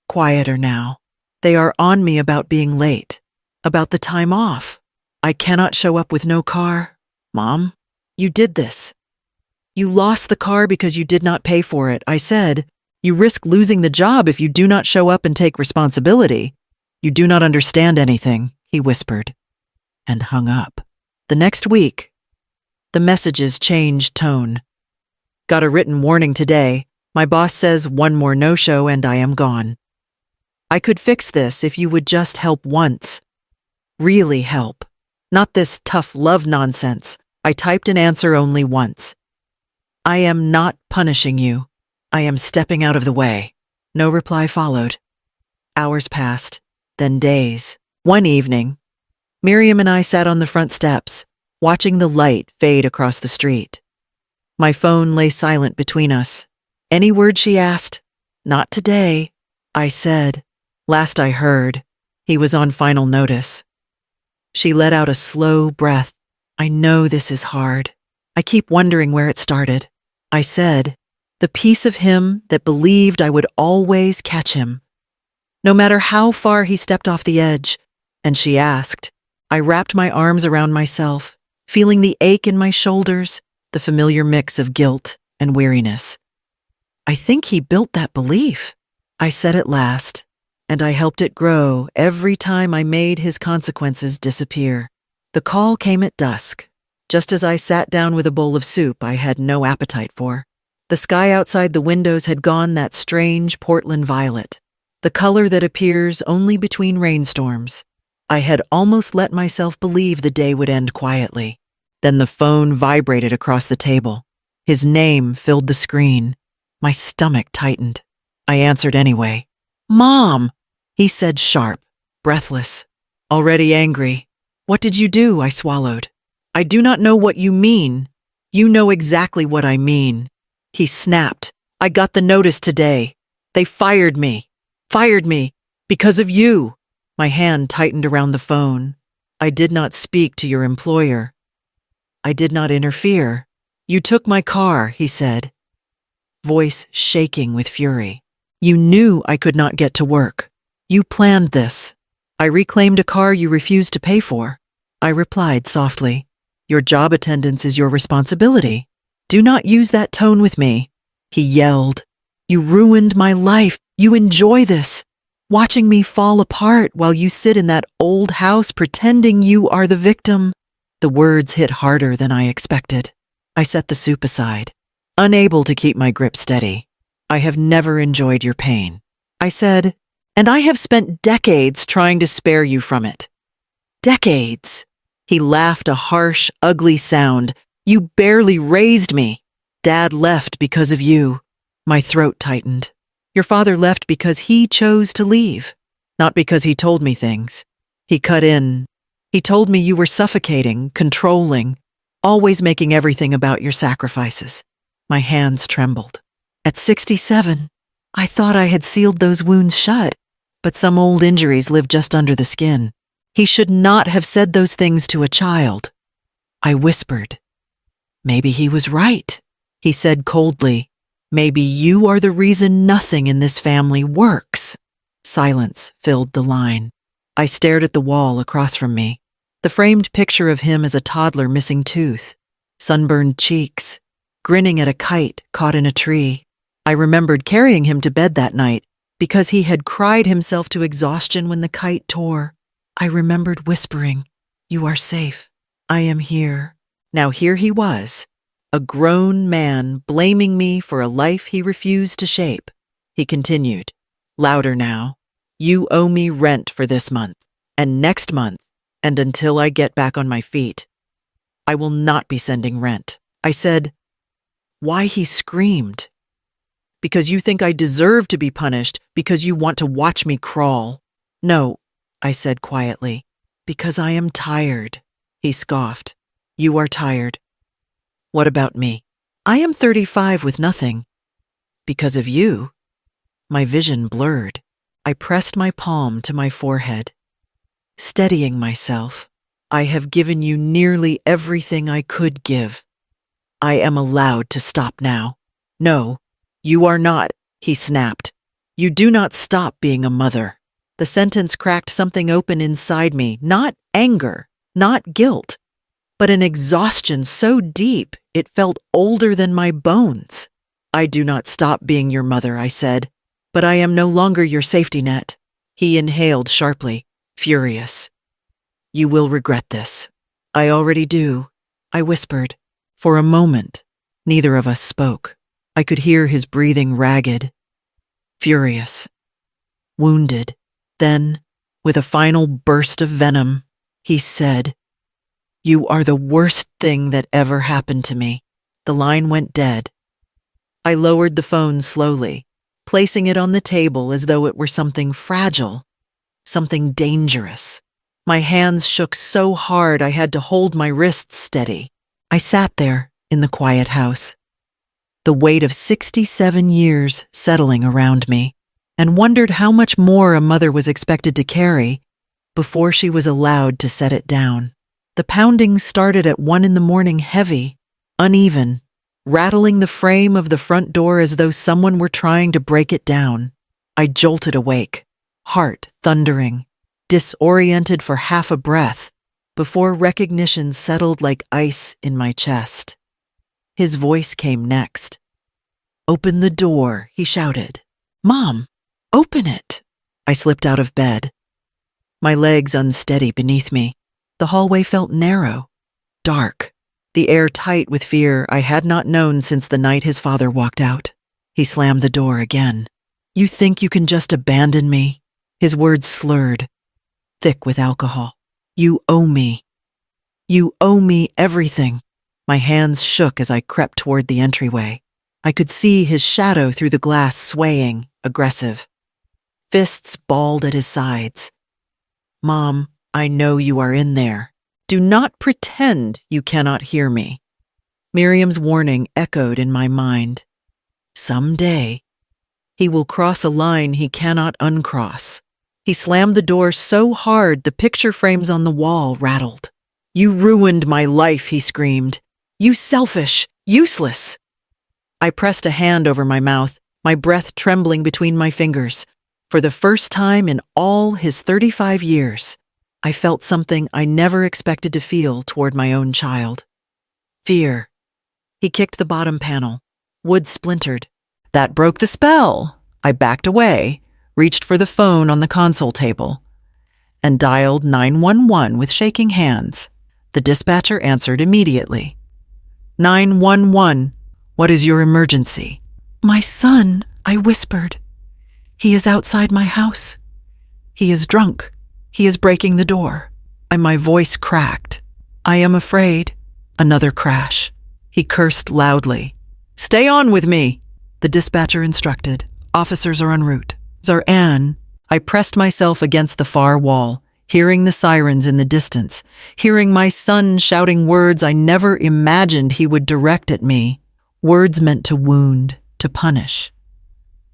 Quieter now. They are on me about being late, about the time off. I cannot show up with no car. Mom, you did this. You lost the car because you did not pay for it, I said. You risk losing the job if you do not show up and take responsibility. You do not understand anything, he whispered, and hung up. The next week, the messages changed tone. Got a written warning today. My boss says one more no-show and I am gone. I could fix this if you would just help once. Really help. Not this tough love nonsense. I typed an answer only once. I am not punishing you. I am stepping out of the way. No reply followed. Hours passed, then days. One evening, Miriam and I sat on the front steps, watching the light fade across the street. My phone lay silent between us. Any word she asked? Not today, I said. Last I heard, he was on final notice. She let out a slow breath. I know this is hard. I keep wondering where it started. I said, the piece of him that believed I would always catch him, no matter how far he stepped off the edge. And she asked. I wrapped my arms around myself, feeling the ache in my shoulders, the familiar mix of guilt and weariness. I think he built that belief, I said at last, and I helped it grow every time I made his consequences disappear. The call came at dusk, just as I sat down with a bowl of soup I had no appetite for. The sky outside the windows had gone that strange Portland violet, the color that appears only between rainstorms. I had almost let myself believe the day would end quietly. Then the phone vibrated across the table. His name filled the screen. My stomach tightened. I answered anyway. Mom, he said sharp, breathless, already angry. What did you do? I swallowed. I do not know what you mean. You know exactly what I mean. He snapped. I got the notice today. They fired me. Fired me. Because of you. My hand tightened around the phone. I did not speak to your employer. I did not interfere. You took my car, he said, voice shaking with fury. You knew I could not get to work. You planned this. I reclaimed a car you refused to pay for. I replied softly. Your job attendance is your responsibility. Do not use that tone with me. He yelled. You ruined my life. You enjoy this. Watching me fall apart while you sit in that old house pretending you are the victim. The words hit harder than I expected. I set the soup aside, unable to keep my grip steady. I have never enjoyed your pain, I said, and I have spent decades trying to spare you from it. Decades. He laughed a harsh, ugly sound. You barely raised me. Dad left because of you. My throat tightened. Your father left because he chose to leave, not because he told me things. He cut in. He told me you were suffocating, controlling, always making everything about your sacrifices. My hands trembled. At 67, I thought I had sealed those wounds shut, but some old injuries live just under the skin. He should not have said those things to a child. I whispered. Maybe he was right, he said coldly. Maybe you are the reason nothing in this family works. Silence filled the line. I stared at the wall across from me, the framed picture of him as a toddler missing tooth, sunburned cheeks, grinning at a kite caught in a tree. I remembered carrying him to bed that night because he had cried himself to exhaustion when the kite tore. I remembered whispering, "You are safe. I am here." Now here he was, a grown man blaming me for a life he refused to shape. He continued, louder now, "You owe me rent for this month, and next month, and until I get back on my feet. I will not be sending rent." I said, "Why?" He screamed. "Because you think I deserve to be punished, because you want to watch me crawl." "No," I said quietly, "because I am tired." He scoffed. "You are tired. What about me? I am 35 with nothing. Because of you." My vision blurred. I pressed my palm to my forehead, steadying myself. "I have given you nearly everything I could give. I am allowed to stop now." "No, you are not," he snapped. "You do not stop being a mother." The sentence cracked something open inside me, not anger, not guilt, but an exhaustion so deep it felt older than my bones. "I do not stop being your mother," I said, "but I am no longer your safety net." He inhaled sharply, furious. "You will regret this." "I already do," I whispered. For a moment, neither of us spoke. I could hear his breathing ragged, furious, wounded. Then, with a final burst of venom, he said, "You are the worst thing that ever happened to me." The line went dead. I lowered the phone slowly, placing it on the table as though it were something fragile, something dangerous. My hands shook so hard I had to hold my wrists steady. I sat there in the quiet house, the weight of 67 years settling around me, and wondered how much more a mother was expected to carry before she was allowed to set it down. The pounding started at 1 a.m, heavy, uneven, rattling the frame of the front door as though someone were trying to break it down. I jolted awake, heart thundering, disoriented for half a breath, before recognition settled like ice in my chest. His voice came next. "Open the door," he shouted. "Mom, open it." I slipped out of bed, my legs unsteady beneath me. The hallway felt narrow, dark, the air tight with fear I had not known since the night his father walked out. He slammed the door again. "You think you can just abandon me?" His words slurred, thick with alcohol. "You owe me. You owe me everything." My hands shook as I crept toward the entryway. I could see his shadow through the glass swaying, aggressive. Fists balled at his sides. "Mom, I know you are in there. Do not pretend you cannot hear me." Miriam's warning echoed in my mind. Someday, he will cross a line he cannot uncross. He slammed the door so hard the picture frames on the wall rattled. "You ruined my life," he screamed. "You selfish, useless." I pressed a hand over my mouth, my breath trembling between my fingers. For the first time in all his 35 years, I felt something I never expected to feel toward my own child. Fear. He kicked the bottom panel. Wood splintered. That broke the spell. I backed away, reached for the phone on the console table, and dialed 911 with shaking hands. The dispatcher answered immediately. 911, what is your emergency? "My son," I whispered. "He is outside my house. He is drunk. He is breaking the door." My voice cracked. "I am afraid." Another crash. He cursed loudly. "Stay on with me," the dispatcher instructed. "Officers are en route." Anne, I pressed myself against the far wall, hearing the sirens in the distance, hearing my son shouting words I never imagined he would direct at me, words meant to wound, to punish,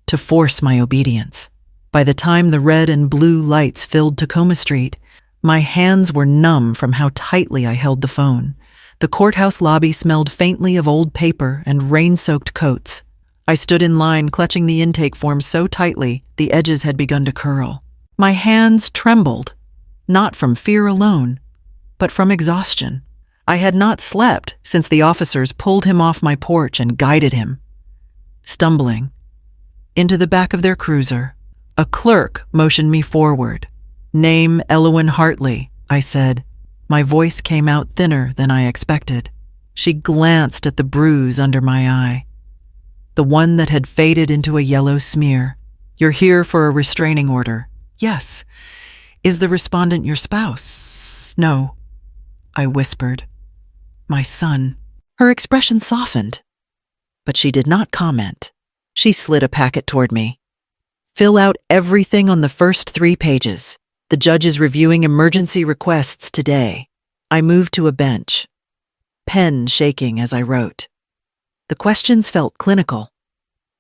to force my obedience. By the time the red and blue lights filled Tacoma Street, my hands were numb from how tightly I held the phone. The courthouse lobby smelled faintly of old paper and rain-soaked coats. I stood in line, clutching the intake form so tightly the edges had begun to curl. My hands trembled, not from fear alone, but from exhaustion. I had not slept since the officers pulled him off my porch and guided him. Stumbling into the back of their cruiser, a clerk motioned me forward. "Name Elowen Hartley," I said. My voice came out thinner than I expected. She glanced at the bruise under my eye, the one that had faded into a yellow smear. "You're here for a restraining order." "Yes." "Is the respondent your spouse?" "No," I whispered. "My son." Her expression softened, but she did not comment. She slid a packet toward me. "Fill out everything on the first 3 pages. The judge is reviewing emergency requests today." I moved to a bench, pen shaking as I wrote. The questions felt clinical,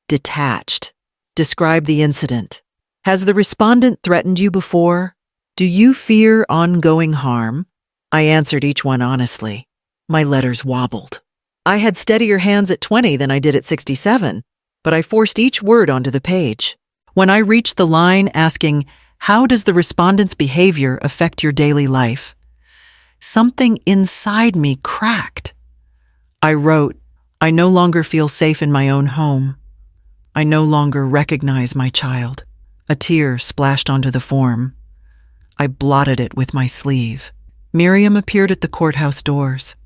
detached. Describe the incident. Has the respondent threatened you before? Do you fear ongoing harm? I answered each one honestly. My letters wobbled. I had steadier hands at 20 than I did at 67, but I forced each word onto the page. When I reached the line asking, "How does the respondent's behavior affect your daily life?" something inside me cracked. I wrote, "I no longer feel safe in my own home. I no longer recognize my child." A tear splashed onto the form. I blotted it with my sleeve. Miriam appeared at the courthouse doors,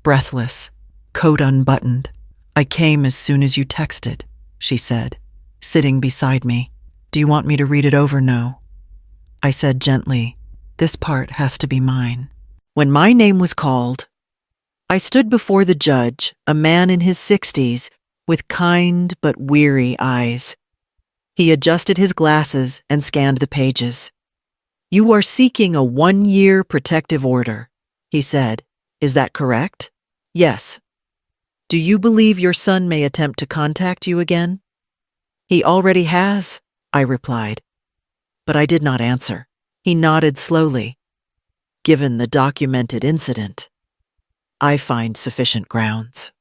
breathless, coat unbuttoned. I came as soon as you texted, she said, sitting beside me. Do you want me to read it over? No. I said gently, this part has to be mine. When my name was called, I stood before the judge, a man in his 60s, with kind but weary eyes. He adjusted his glasses and scanned the pages. You are seeking a 1-year protective order, he said. Is that correct? Yes. Do you believe your son may attempt to contact you again? He already has, I replied. But I did not answer. He nodded slowly. Given the documented incident, I find sufficient grounds.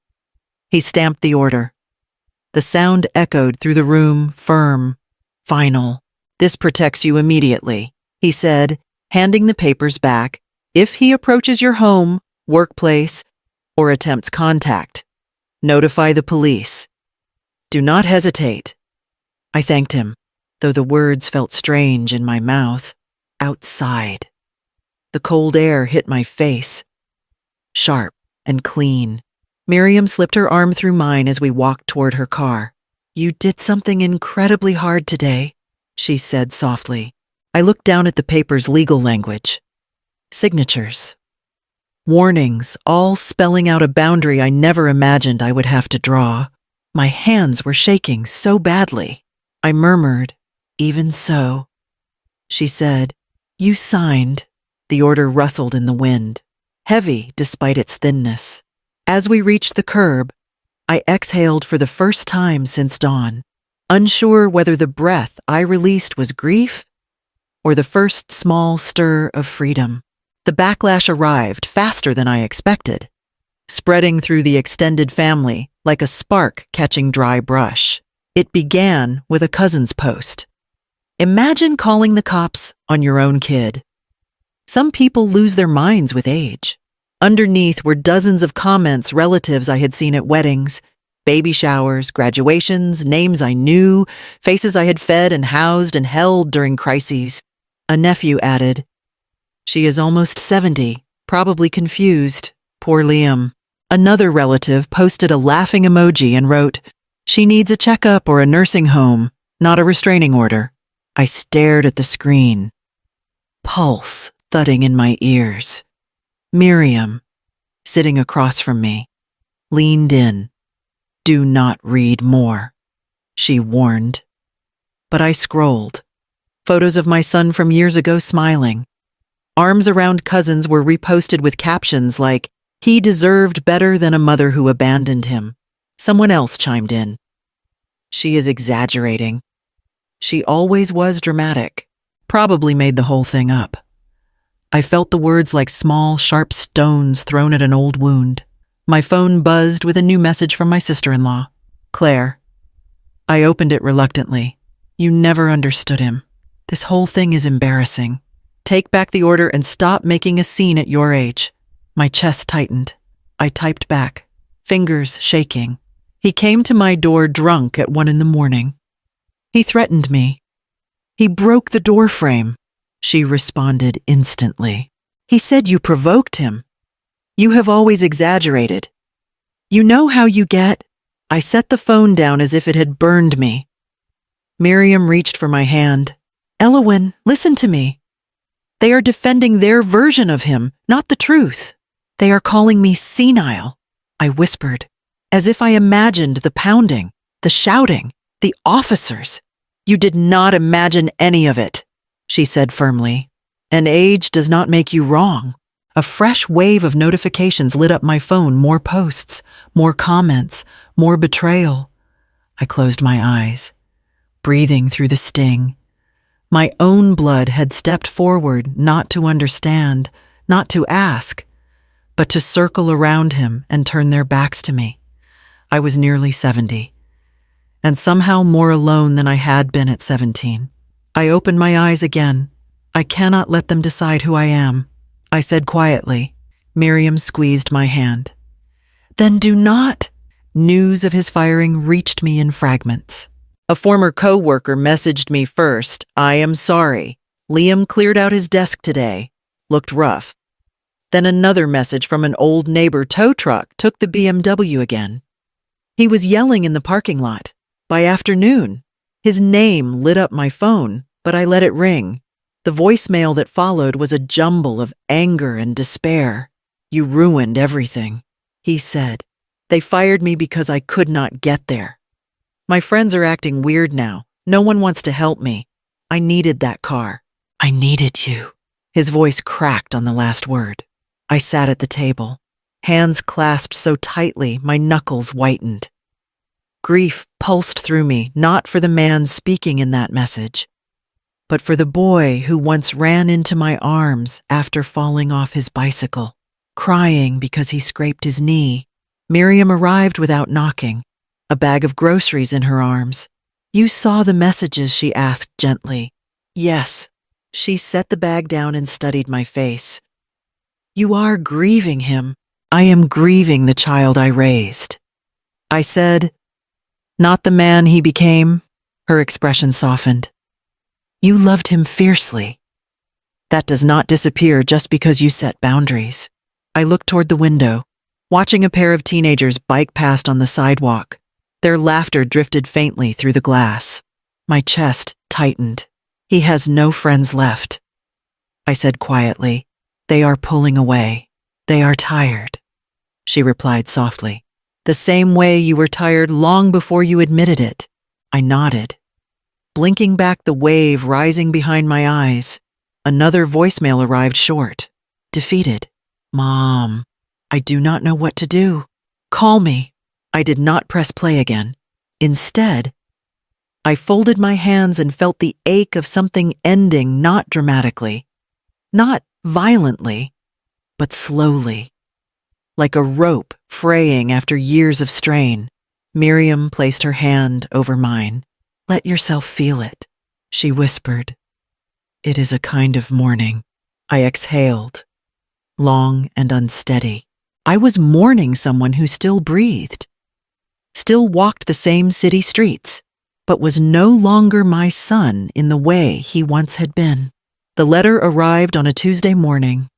He stamped the order. The sound echoed through the room, firm, final. This protects you immediately, he said, handing the papers back. If he approaches your home, workplace, or attempts contact, notify the police. Do not hesitate. I thanked him, though the words felt strange in my mouth. Outside. The cold air hit my face. Sharp and clean. Miriam slipped her arm through mine as we walked toward her car. You did something incredibly hard today, she said softly. I looked down at the paper's legal language. Signatures. Warnings, all spelling out a boundary I never imagined I would have to draw. My hands were shaking so badly. I murmured, even so. She said, you signed. The order rustled in the wind, heavy despite its thinness. As we reached the curb, I exhaled for the first time since dawn, unsure whether the breath I released was grief or the first small stir of freedom. The backlash arrived faster than I expected, spreading through the extended family like a spark catching dry brush. It began with a cousin's post. Imagine calling the cops on your own kid. Some people lose their minds with age. Underneath were dozens of comments relatives I had seen at weddings, baby showers, graduations, names I knew, faces I had fed and housed and held during crises. A nephew added, she is almost 70, probably confused. Poor Liam. Another relative posted a laughing emoji and wrote, she needs a checkup or a nursing home, not a restraining order. I stared at the screen. Pulse thudding in my ears. Miriam, sitting across from me, leaned in. Do not read more, she warned. But I scrolled. Photos of my son from years ago smiling. Arms around cousins were reposted with captions like, he deserved better than a mother who abandoned him. Someone else chimed in. She is exaggerating. She always was dramatic. Probably made the whole thing up. I felt the words like small, sharp stones thrown at an old wound. My phone buzzed with a new message from my sister-in-law. Claire. I opened it reluctantly. You never understood him. This whole thing is embarrassing. Take back the order and stop making a scene at your age. My chest tightened. I typed back, fingers shaking. He came to my door drunk at 1 a.m. He threatened me. He broke the door frame. She responded instantly. He said you provoked him. You have always exaggerated. You know how you get. I set the phone down as if it had burned me. Miriam reached for my hand. Elowyn, listen to me. They are defending their version of him, not the truth. They are calling me senile, I whispered, as if I imagined the pounding, the shouting, the officers. You did not imagine any of it, she said firmly. And age does not make you wrong. A fresh wave of notifications lit up my phone, more posts, more comments, more betrayal. I closed my eyes, breathing through the sting. My own blood had stepped forward not to understand, not to ask, but to circle around him and turn their backs to me. I was nearly 70, and somehow more alone than I had been at 17. I opened my eyes again. I cannot let them decide who I am, I said quietly. Miriam squeezed my hand. Then do not. News of his firing reached me in fragments. A former co-worker messaged me first, I am sorry. Liam cleared out his desk today. Looked rough. Then another message from an old neighbor tow truck took the BMW again. He was yelling in the parking lot. By afternoon, his name lit up my phone, but I let it ring. The voicemail that followed was a jumble of anger and despair. "You ruined everything," he said. "They fired me because I could not get there. My friends are acting weird now. No one wants to help me. I needed that car. I needed you." His voice cracked on the last word. I sat at the table, hands clasped so tightly my knuckles whitened. Grief pulsed through me, not for the man speaking in that message, but for the boy who once ran into my arms after falling off his bicycle, crying because he scraped his knee. Miriam arrived without knocking, a bag of groceries in her arms. "You saw the messages?" she asked gently. "Yes." She set the bag down and studied my face. "You are grieving him." "I am grieving the child I raised." I said, "Not the man he became." Her expression softened. "You loved him fiercely. That does not disappear just because you set boundaries." I looked toward the window, watching a pair of teenagers bike past on the sidewalk. Their laughter drifted faintly through the glass. My chest tightened. "He has no friends left," I said quietly. "They are pulling away. They are tired." She replied softly. "The same way you were tired long before you admitted it." I nodded, blinking back the wave rising behind my eyes. Another voicemail arrived short, defeated. "Mom, I do not know what to do. Call me." I did not press play again. Instead, I folded my hands and felt the ache of something ending, not dramatically, not violently, but slowly, like a rope fraying after years of strain. Miriam placed her hand over mine. "Let yourself feel it," she whispered. "It is a kind of mourning." I exhaled, long and unsteady. I was mourning someone who still breathed, still walked the same city streets, but was no longer my son in the way he once had been. The letter arrived on a Tuesday morning,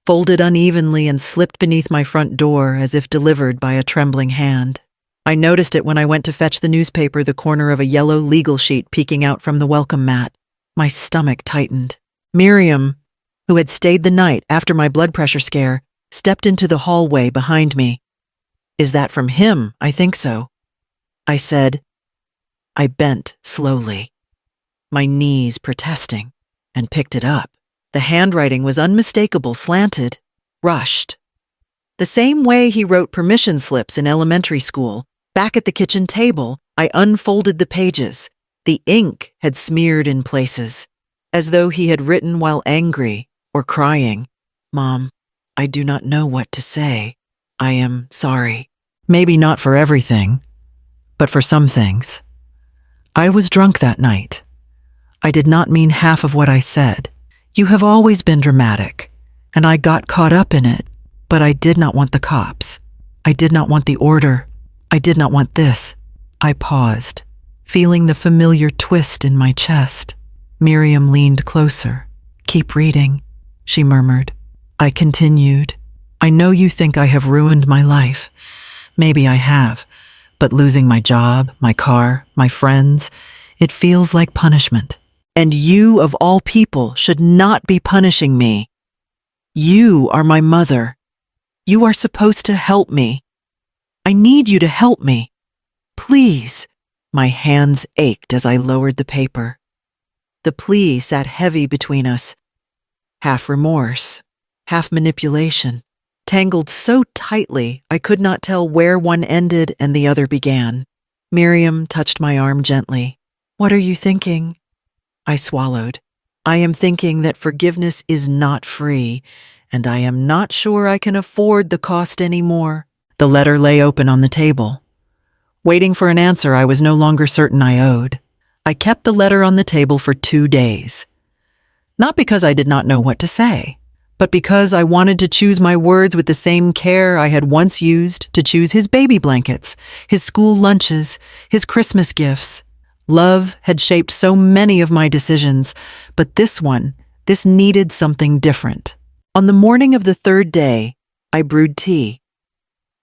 folded unevenly and slipped beneath my front door as if delivered by a trembling hand. I noticed it when I went to fetch the newspaper, the corner of a yellow legal sheet peeking out from the welcome mat. My stomach tightened. Miriam, who had stayed the night after my blood pressure scare, stepped into the hallway behind me. "Is that from him?" "I think so," I said. I bent slowly, my knees protesting, and picked it up. The handwriting was unmistakable, slanted, rushed. The same way he wrote permission slips in elementary school. Back at the kitchen table, I unfolded the pages. The ink had smeared in places, as though he had written while angry or crying. "Mom, I do not know what to say. I am sorry. Maybe not for everything, but for some things. I was drunk that night. I did not mean half of what I said. You have always been dramatic, and I got caught up in it, but I did not want the cops. I did not want the order. I did not want this." I paused, feeling the familiar twist in my chest. Miriam leaned closer. "Keep reading," she murmured. I continued. "I know you think I have ruined my life. Maybe I have, but losing my job, my car, my friends, it feels like punishment. And you, of all people, should not be punishing me. You are my mother. You are supposed to help me. I need you to help me. Please." My hands ached as I lowered the paper. The plea sat heavy between us, half remorse, half manipulation, tangled so tightly I could not tell where one ended and the other began. Miriam touched my arm gently. "What are you thinking?" I swallowed. "I am thinking that forgiveness is not free, and I am not sure I can afford the cost anymore." The letter lay open on the table. Waiting for an answer I was no longer certain I owed. I kept the letter on the table for 2 days. Not because I did not know what to say, but because I wanted to choose my words with the same care I had once used to choose his baby blankets, his school lunches, his Christmas gifts. Love had shaped so many of my decisions, but this needed something different. On the morning of the 3rd day, I brewed tea,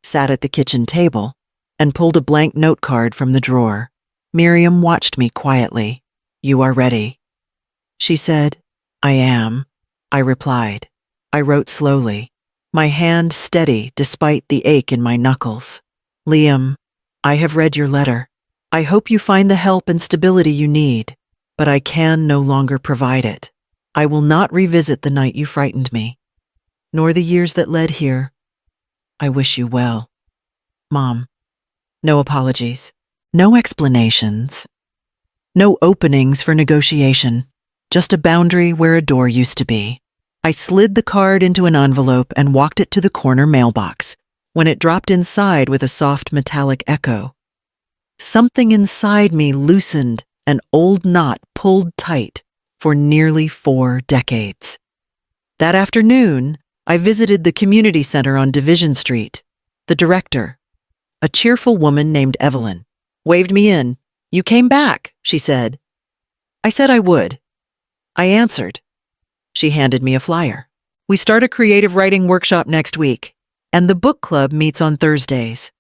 sat at the kitchen table, and pulled a blank note card from the drawer. Miriam watched me quietly. "You are ready." She said, "I am." I replied. I wrote slowly, my hand steady despite the ache in my knuckles. "Liam, I have read your letter. I hope you find the help and stability you need, but I can no longer provide it. I will not revisit the night you frightened me, nor the years that led here. I wish you well. Mom." No apologies, no explanations, no openings for negotiation, just a boundary where a door used to be. I slid the card into an envelope and walked it to the corner mailbox when it dropped inside with a soft metallic echo. Something inside me loosened, an old knot pulled tight for nearly 4 decades. That afternoon, I visited the community center on Division Street. The director, a cheerful woman named Evelyn, waved me in. "You came back," she said. I said I would. I answered. She handed me a flyer. "We start a creative writing workshop next week, and the book club meets on Thursdays."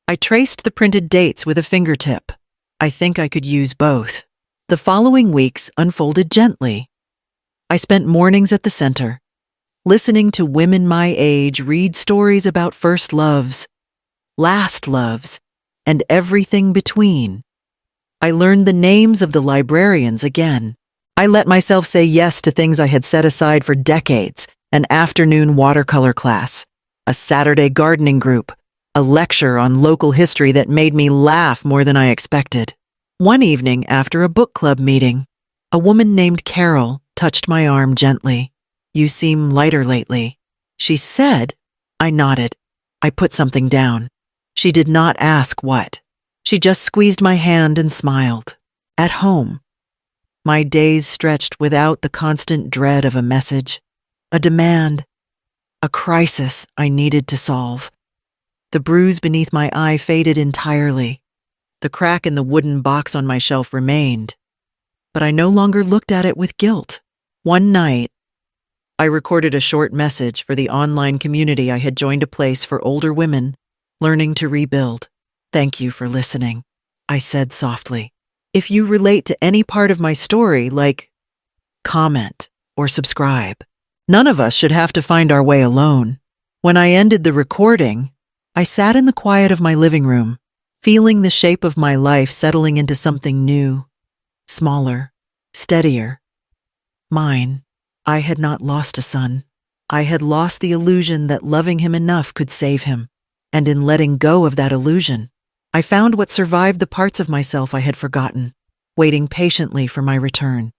I traced the printed dates with a fingertip. I think I could use both. The following weeks unfolded gently. I spent mornings at the center, listening to women my age read stories about first loves, last loves, and everything between. I learned the names of the librarians again. I let myself say yes to things I had set aside for decades: an afternoon watercolor class, a Saturday gardening group, a lecture on local history that made me laugh more than I expected. One evening after a book club meeting, a woman named Carol touched my arm gently. "You seem lighter lately," she said. I nodded. I put something down. She did not ask what. She just squeezed my hand and smiled. At home. My days stretched without the constant dread of a message, a demand, a crisis I needed to solve. The bruise beneath my eye faded entirely. The crack in the wooden box on my shelf remained, but I no longer looked at it with guilt. One night, I recorded a short message for the online community I had joined, a place for older women learning to rebuild. "Thank you for listening," I said softly. "If you relate to any part of my story, comment or subscribe. None of us should have to find our way alone." When I ended the recording, I sat in the quiet of my living room, feeling the shape of my life settling into something new, smaller, steadier. Mine. I had not lost a son. I had lost the illusion that loving him enough could save him. And in letting go of that illusion, I found what survived the parts of myself I had forgotten, waiting patiently for my return.